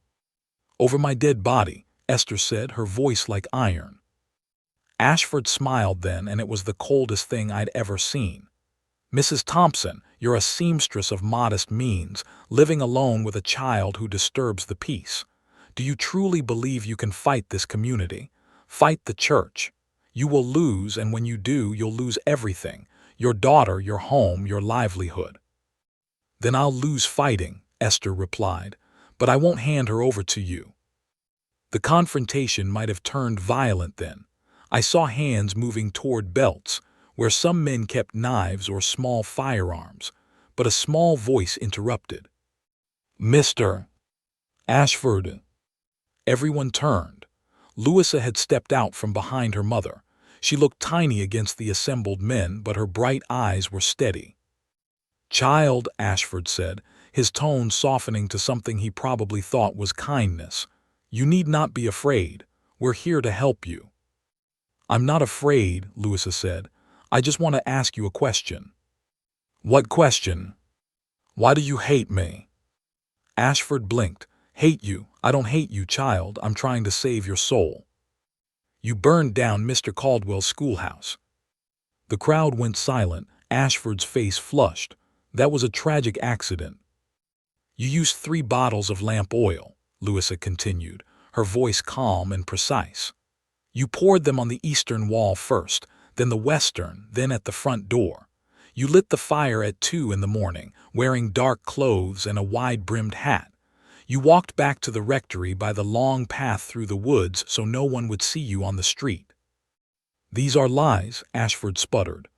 S1: Over my dead body, Esther said, her voice like iron. Ashford smiled then, and it was the coldest thing I'd ever seen. Mrs. Thompson, you're a seamstress of modest means, living alone with a child who disturbs the peace. Do you truly believe you can fight this community? Fight the church. You will lose, and when you do, you'll lose everything. Your daughter, your home, your livelihood. Then I'll lose fighting, Esther replied, but I won't hand her over to you. The confrontation might have turned violent then. I saw hands moving toward belts, where some men kept knives or small firearms, but a small voice interrupted. Mr. Ashford. Everyone turned. Louisa had stepped out from behind her mother. She looked tiny against the assembled men, but her bright eyes were steady. Child, Ashford said, his tone softening to something he probably thought was kindness. You need not be afraid. We're here to help you. I'm not afraid, Louisa said. I just want to ask you a question. What question? Why do you hate me? Ashford blinked. Hate you? I don't hate you, child. I'm trying to save your soul. You burned down Mr. Caldwell's schoolhouse. The crowd went silent. Ashford's face flushed. That was a tragic accident. You used 3 bottles of lamp oil, Louisa continued, her voice calm and precise. You poured them on the eastern wall first, then the western, then at the front door. You lit the fire at 2 in the morning, wearing dark clothes and a wide-brimmed hat. You walked back to the rectory by the long path through the woods so no one would see you on the street. These are lies, Ashford sputtered.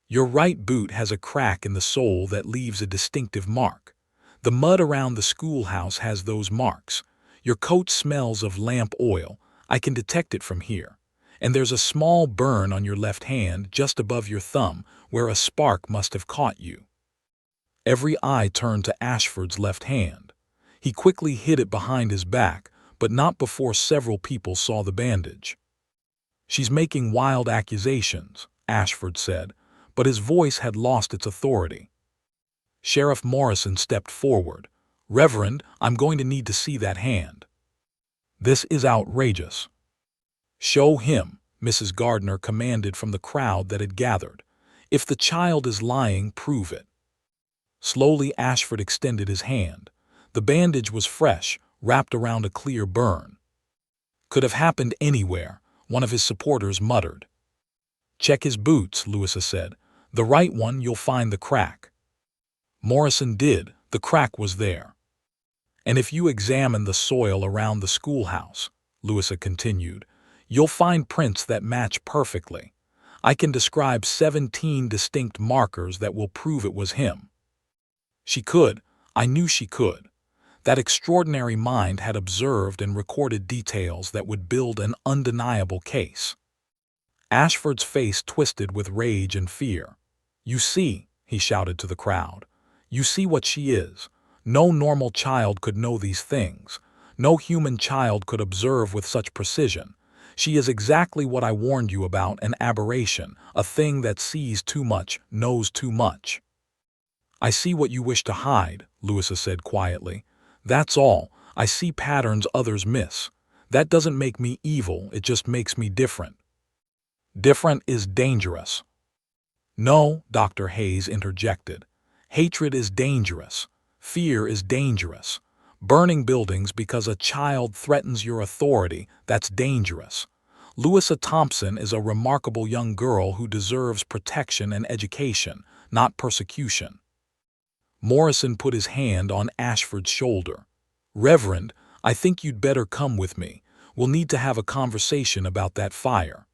S1: Your right boot has a crack in the sole that leaves a distinctive mark. The mud around the schoolhouse has those marks. Your coat smells of lamp oil. I can detect it from here. And there's a small burn on your left hand just above your thumb where a spark must have caught you. Every eye turned to Ashford's left hand. He quickly hid it behind his back, but not before several people saw the bandage. She's making wild accusations, Ashford said, but his voice had lost its authority. Sheriff Morrison stepped forward. Reverend, I'm going to need to see that hand. This is outrageous. Show him, Mrs. Gardner commanded from the crowd that had gathered. If the child is lying, prove it. Slowly Ashford extended his hand. The bandage was fresh, wrapped around a clear burn. Could have happened anywhere, one of his supporters muttered. Check his boots, Louisa said. The right one, you'll find the crack. Morrison did. The crack was there. And if you examine the soil around the schoolhouse, Louisa continued, you'll find prints that match perfectly. I can describe 17 distinct markers that will prove it was him. She could. I knew she could. That extraordinary mind had observed and recorded details that would build an undeniable case. Ashford's face twisted with rage and fear. You see, he shouted to the crowd. You see what she is. No normal child could know these things. No human child could observe with such precision. She is exactly what I warned you about, an aberration, a thing that sees too much, knows too much. I see what you wish to hide, Louisa said quietly. That's all. I see patterns others miss. That doesn't make me evil, it just makes me different. Different is dangerous. No, Dr. Hayes interjected. Hatred is dangerous. Fear is dangerous. Burning buildings because a child threatens your authority, that's dangerous. Louisa Thompson is a remarkable young girl who deserves protection and education, not persecution. Morrison put his hand on Ashford's shoulder. Reverend, I think you'd better come with me. We'll need to have a conversation about that fire.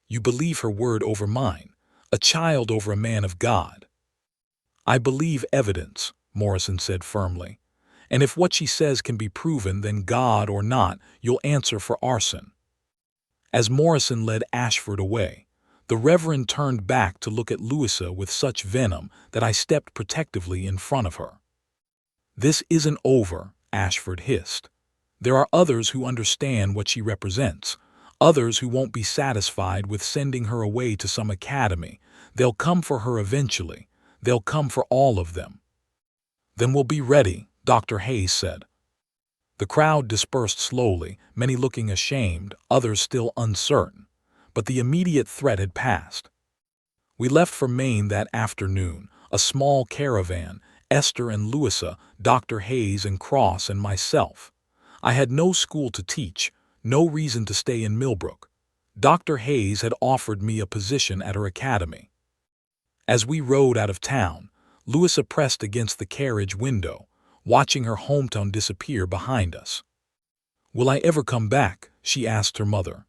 S1: You believe her word over mine, a child over a man of God. I believe evidence, Morrison said firmly. And if what she says can be proven, then God or not, you'll answer for arson. As Morrison led Ashford away, the Reverend turned back to look at Louisa with such venom that I stepped protectively in front of her. This isn't over, Ashford hissed. There are others who understand what she represents, others who won't be satisfied with sending her away to some academy. They'll come for her eventually. They'll come for all of them. Then we'll be ready, Dr. Hayes said. The crowd dispersed slowly, many looking ashamed, others still uncertain. But the immediate threat had passed. We left for Maine that afternoon, a small caravan, Esther and Louisa, Dr. Hayes and Cross and myself. I had no school to teach, no reason to stay in Millbrook. Dr. Hayes had offered me a position at her academy. As we rode out of town, Louisa pressed against the carriage window, watching her hometown disappear behind us. Will I ever come back? She asked her mother.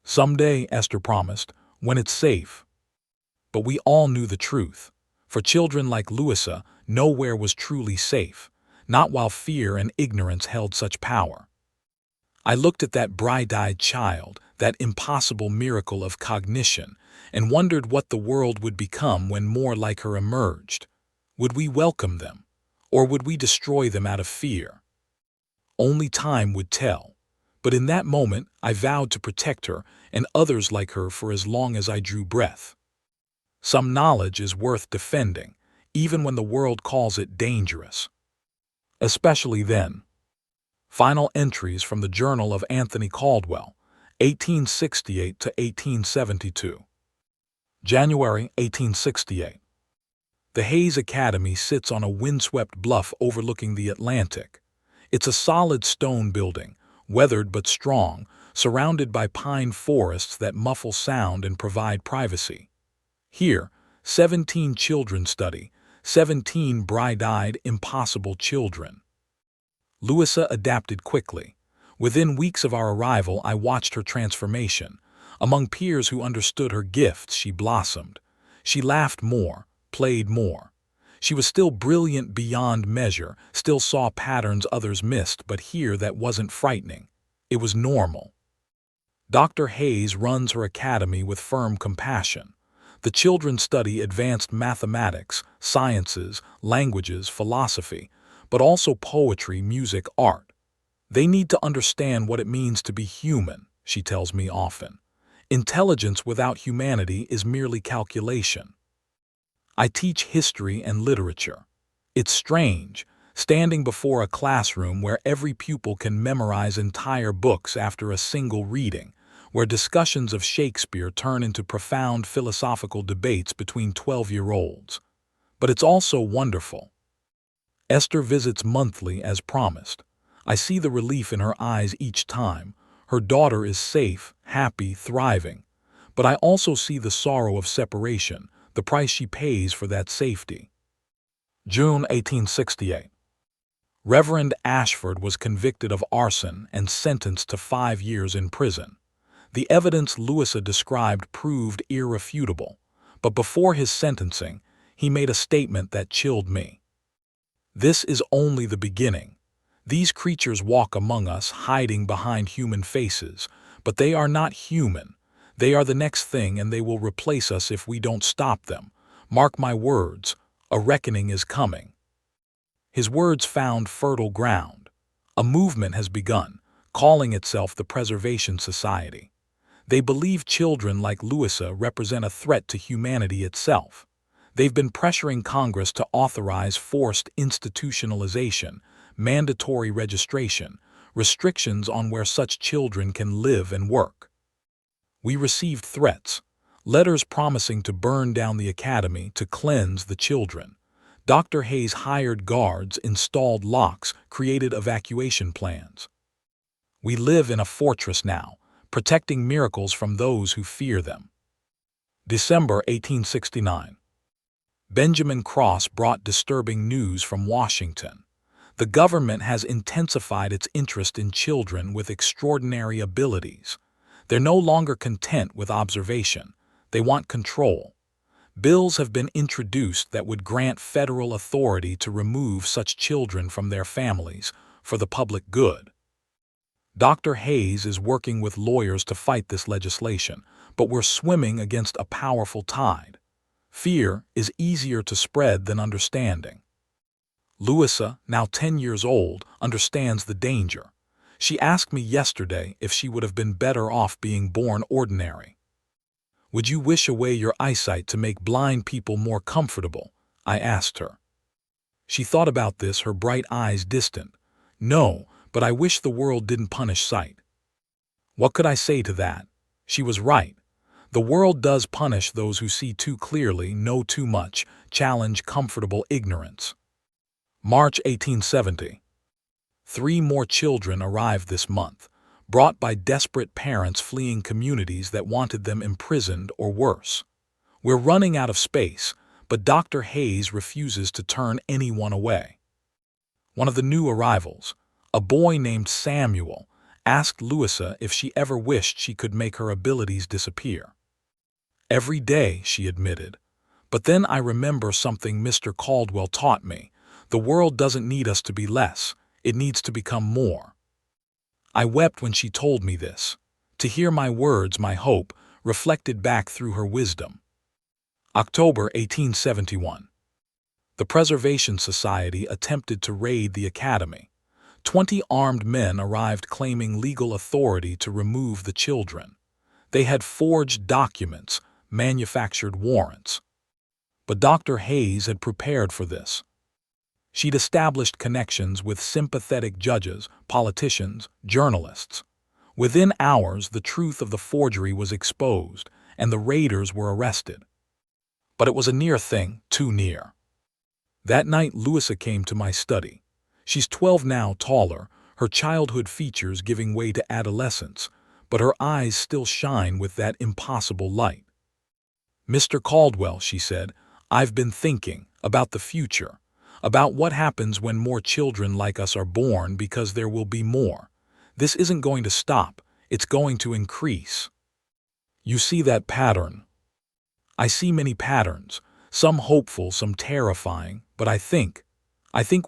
S1: Someday, Esther promised, when it's safe. But we all knew the truth. For children like Louisa, nowhere was truly safe, not while fear and ignorance held such power. I looked at that bright-eyed child, that impossible miracle of cognition, and wondered what the world would become when more like her emerged. Would we welcome them, or would we destroy them out of fear? Only time would tell. But in that moment, I vowed to protect her and others like her for as long as I drew breath. Some knowledge is worth defending, even when the world calls it dangerous. Especially then. Final entries from the Journal of Anthony Caldwell, 1868 to 1872. January 1868. The Hayes Academy sits on a windswept bluff overlooking the Atlantic. It's a solid stone building, weathered but strong, surrounded by pine forests that muffle sound and provide privacy. Here, 17 children study, 17 bright-eyed, impossible children. Louisa adapted quickly. Within weeks of our arrival, I watched her transformation. Among peers who understood her gifts, she blossomed. She laughed more, played more. She was still brilliant beyond measure, still saw patterns others missed, but here that wasn't frightening. It was normal. Dr. Hayes runs her academy with firm compassion. The children study advanced mathematics, sciences, languages, philosophy, but also poetry, music, art. They need to understand what it means to be human, she tells me often. Intelligence without humanity is merely calculation. I teach history and literature. It's strange, standing before a classroom where every pupil can memorize entire books after a single reading, where discussions of Shakespeare turn into profound philosophical debates between 12-year-olds. But it's also wonderful. Esther visits monthly as promised. I see the relief in her eyes each time. Her daughter is safe, happy, thriving. But I also see the sorrow of separation, the price she pays for that safety. June 1868. Reverend Ashford was convicted of arson and sentenced to 5 years in prison. The evidence Louisa described proved irrefutable, but before his sentencing, he made a statement that chilled me. This is only the beginning. These creatures walk among us, hiding behind human faces, but they are not human. They are the next thing, and they will replace us if we don't stop them. Mark my words, a reckoning is coming. His words found fertile ground. A movement has begun, calling itself the Preservation Society. They believe children like Louisa represent a threat to humanity itself. They've been pressuring Congress to authorize forced institutionalization, mandatory registration, restrictions on where such children can live and work. We received threats, letters promising to burn down the academy to cleanse the children. Dr. Hayes hired guards, installed locks, created evacuation plans. We live in a fortress now, protecting miracles from those who fear them. December 1869. Benjamin Cross brought disturbing news from Washington. The government has intensified its interest in children with extraordinary abilities. They're no longer content with observation. They want control. Bills have been introduced that would grant federal authority to remove such children from their families for the public good. Dr. Hayes is working with lawyers to fight this legislation, but we're swimming against a powerful tide. Fear is easier to spread than understanding. Louisa, now 10 years old, understands the danger. She asked me yesterday if she would have been better off being born ordinary. "Would you wish away your eyesight to make blind people more comfortable?" I asked her. She thought about this, her bright eyes distant. "No, but I wish the world didn't punish sight." What could I say to that? She was right. The world does punish those who see too clearly, know too much, challenge comfortable ignorance. March 1870. 3 more children arrived this month, brought by desperate parents fleeing communities that wanted them imprisoned or worse. We're running out of space, but Dr. Hayes refuses to turn anyone away. One of the new arrivals, a boy named Samuel, asked Louisa if she ever wished she could make her abilities disappear. "Every day," she admitted. "But then I remember something Mr. Caldwell taught me. The world doesn't need us to be less, it needs to become more." I wept when she told me this. To hear my words, my hope, reflected back through her wisdom. October 1871. The Preservation Society attempted to raid the academy. 20 armed men arrived claiming legal authority to remove the children. They had forged documents, manufactured warrants. But Dr. Hayes had prepared for this. She'd established connections with sympathetic judges, politicians, journalists. Within hours, the truth of the forgery was exposed, and the raiders were arrested. But it was a near thing, too near. That night, Louisa came to my study. She's 12 now, taller, her childhood features giving way to adolescence, but her eyes still shine with that impossible light. "Mr. Caldwell," she said, "I've been thinking about the future, about what happens when more children like us are born, because there will be more. This isn't going to stop, it's going to increase. You see that pattern?" "I see many patterns, some hopeful, some terrifying, but I think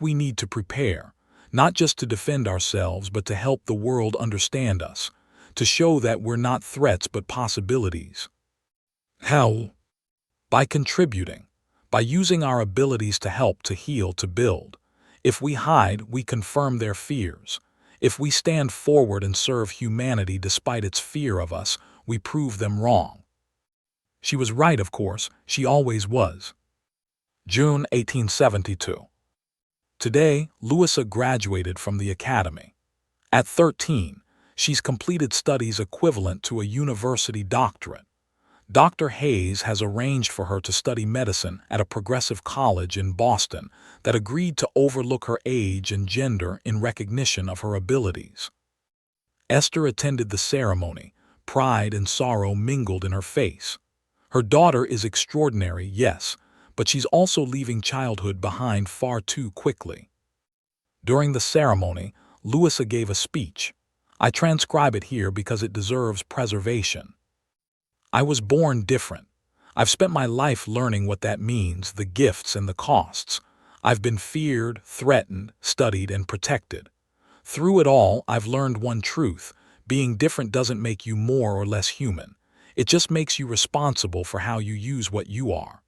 S1: we need to prepare, not just to defend ourselves, but to help the world understand us, to show that we're not threats but possibilities." How? By contributing, by using our abilities to help, to heal, to build. If we hide, we confirm their fears. If we stand forward and serve humanity despite its fear of us, we prove them wrong. She was right, of course, she always was. June 1872. Today, Louisa graduated from the academy. At 13, she's completed studies equivalent to a university doctorate. Dr. Hayes has arranged for her to study medicine at a progressive college in Boston that agreed to overlook her age and gender in recognition of her abilities. Esther attended the ceremony, pride and sorrow mingled in her face. Her daughter is extraordinary, yes, but she's also leaving childhood behind far too quickly. During the ceremony, Louisa gave a speech. I transcribe it here because it deserves preservation. "I was born different. I've spent my life learning what that means, the gifts and the costs. I've been feared, threatened, studied, and protected. Through it all, I've learned one truth: being different doesn't make you more or less human. It just makes you responsible for how you use what you are.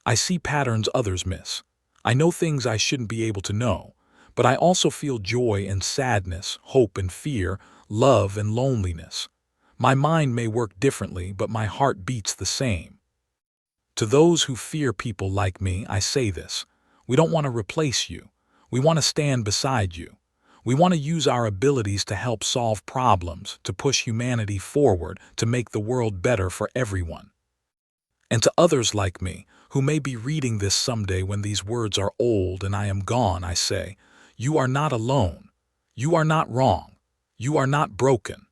S1: I see patterns others miss. I know things I shouldn't be able to know, but I also feel joy and sadness, hope and fear, love and loneliness. My mind may work differently, but my heart beats the same. To those who fear people like me, I say this: we don't want to replace you. We want to stand beside you. We want to use our abilities to help solve problems, to push humanity forward, to make the world better for everyone. And to others like me, who may be reading this someday when these words are old and I am gone, I say, you are not alone. You are not wrong. You are not broken.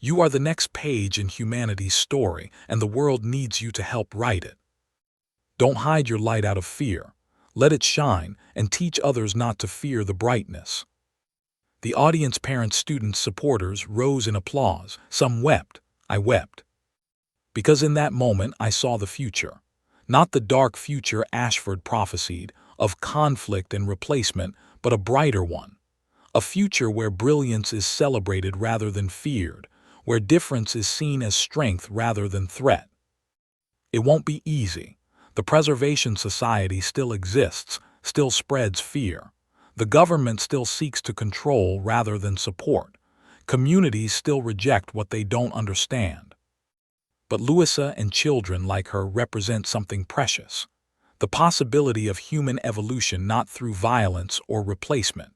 S1: You are the next page in humanity's story, and the world needs you to help write it. Don't hide your light out of fear. Let it shine and teach others not to fear the brightness. The audience, parents, students, supporters rose in applause. Some wept. I wept. Because in that moment I saw the future. Not the dark future Ashford prophesied, of conflict and replacement, but a brighter one. A future where brilliance is celebrated rather than feared, where difference is seen as strength rather than threat. It won't be easy. The Preservation Society still exists, still spreads fear. The government still seeks to control rather than support. Communities still reject what they don't understand. But Louisa and children like her represent something precious. The possibility of human evolution not through violence or replacement,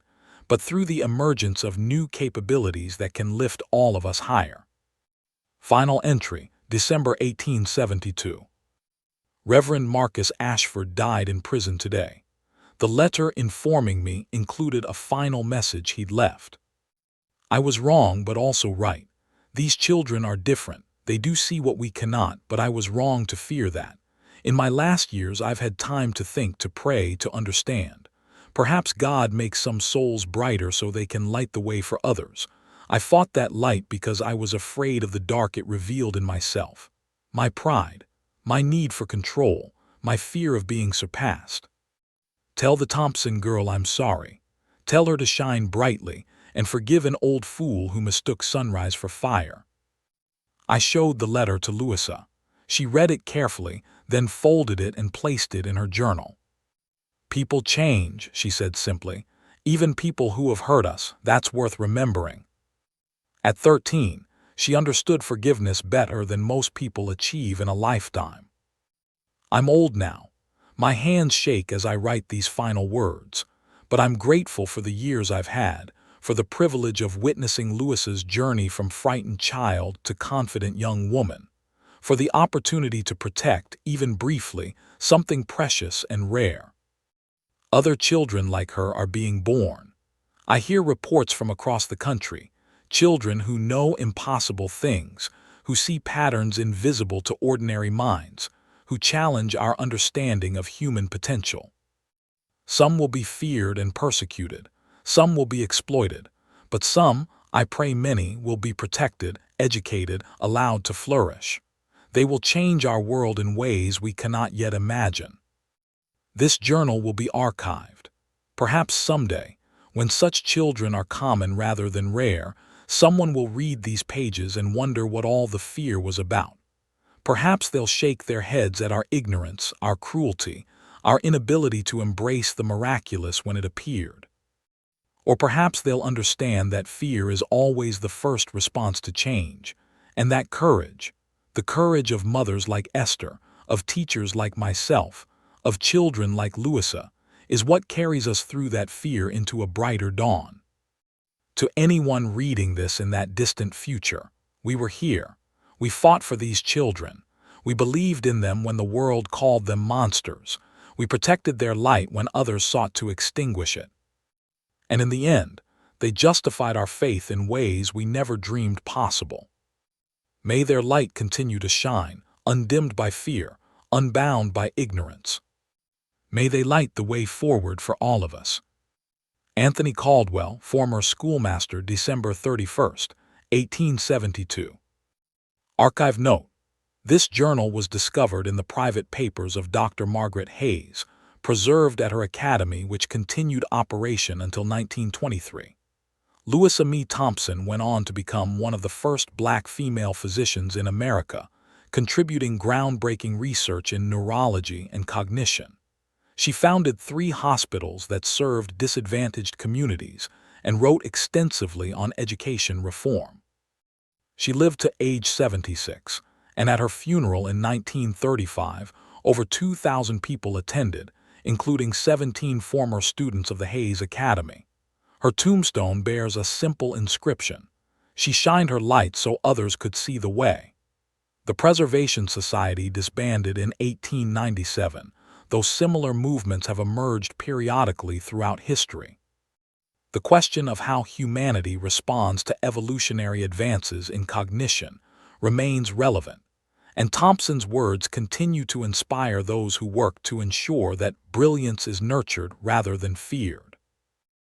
S1: but through the emergence of new capabilities that can lift all of us higher. Final entry, December 1872. Reverend Marcus Ashford died in prison today. The letter informing me included a final message he'd left. I was wrong but also right. These children are different. They do see what we cannot, but I was wrong to fear that. In my last years I've had time to think, to pray, to understand. Perhaps God makes some souls brighter so they can light the way for others. I fought that light because I was afraid of the dark it revealed in myself. My pride, my need for control, my fear of being surpassed. Tell the Thompson girl I'm sorry. Tell her to shine brightly and forgive an old fool who mistook sunrise for fire. I showed the letter to Louisa. She read it carefully, then folded it and placed it in her journal. People change, she said simply. Even people who have hurt us, that's worth remembering. At 13, she understood forgiveness better than most people achieve in a lifetime. I'm old now. My hands shake as I write these final words, but I'm grateful for the years I've had, for the privilege of witnessing Louisa's journey from frightened child to confident young woman, for the opportunity to protect, even briefly, something precious and rare. Other children like her are being born. I hear reports from across the country, children who know impossible things, who see patterns invisible to ordinary minds, who challenge our understanding of human potential. Some will be feared and persecuted. Some will be exploited, but some, I pray many, will be protected, educated, allowed to flourish. They will change our world in ways we cannot yet imagine. This journal will be archived. Perhaps someday, when such children are common rather than rare, someone will read these pages and wonder what all the fear was about. Perhaps they'll shake their heads at our ignorance, our cruelty, our inability to embrace the miraculous when it appeared. Or perhaps they'll understand that fear is always the first response to change, and that courage, the courage of mothers like Esther, of teachers like myself, of children like Louisa, is what carries us through that fear into a brighter dawn. To anyone reading this in that distant future, we were here. We fought for these children. We believed in them when the world called them monsters. We protected their light when others sought to extinguish it. And in the end, they justified our faith in ways we never dreamed possible. May their light continue to shine, undimmed by fear, unbound by ignorance. May they light the way forward for all of us. Anthony Caldwell, former schoolmaster, December 31st, 1872. Archive note: this journal was discovered in the private papers of Dr. Margaret Hayes, preserved at her academy, which continued operation until 1923. Louisa Mee Thompson went on to become one of the first black female physicians in America, contributing groundbreaking research in neurology and cognition. She founded 3 hospitals that served disadvantaged communities and wrote extensively on education reform. She lived to age 76, and at her funeral in 1935, over 2,000 people attended, including 17 former students of the Hayes Academy. Her tombstone bears a simple inscription: "She shined her light so others could see the way." The Preservation Society disbanded in 1897, though similar movements have emerged periodically throughout history. The question of how humanity responds to evolutionary advances in cognition remains relevant, and Thompson's words continue to inspire those who work to ensure that brilliance is nurtured rather than feared.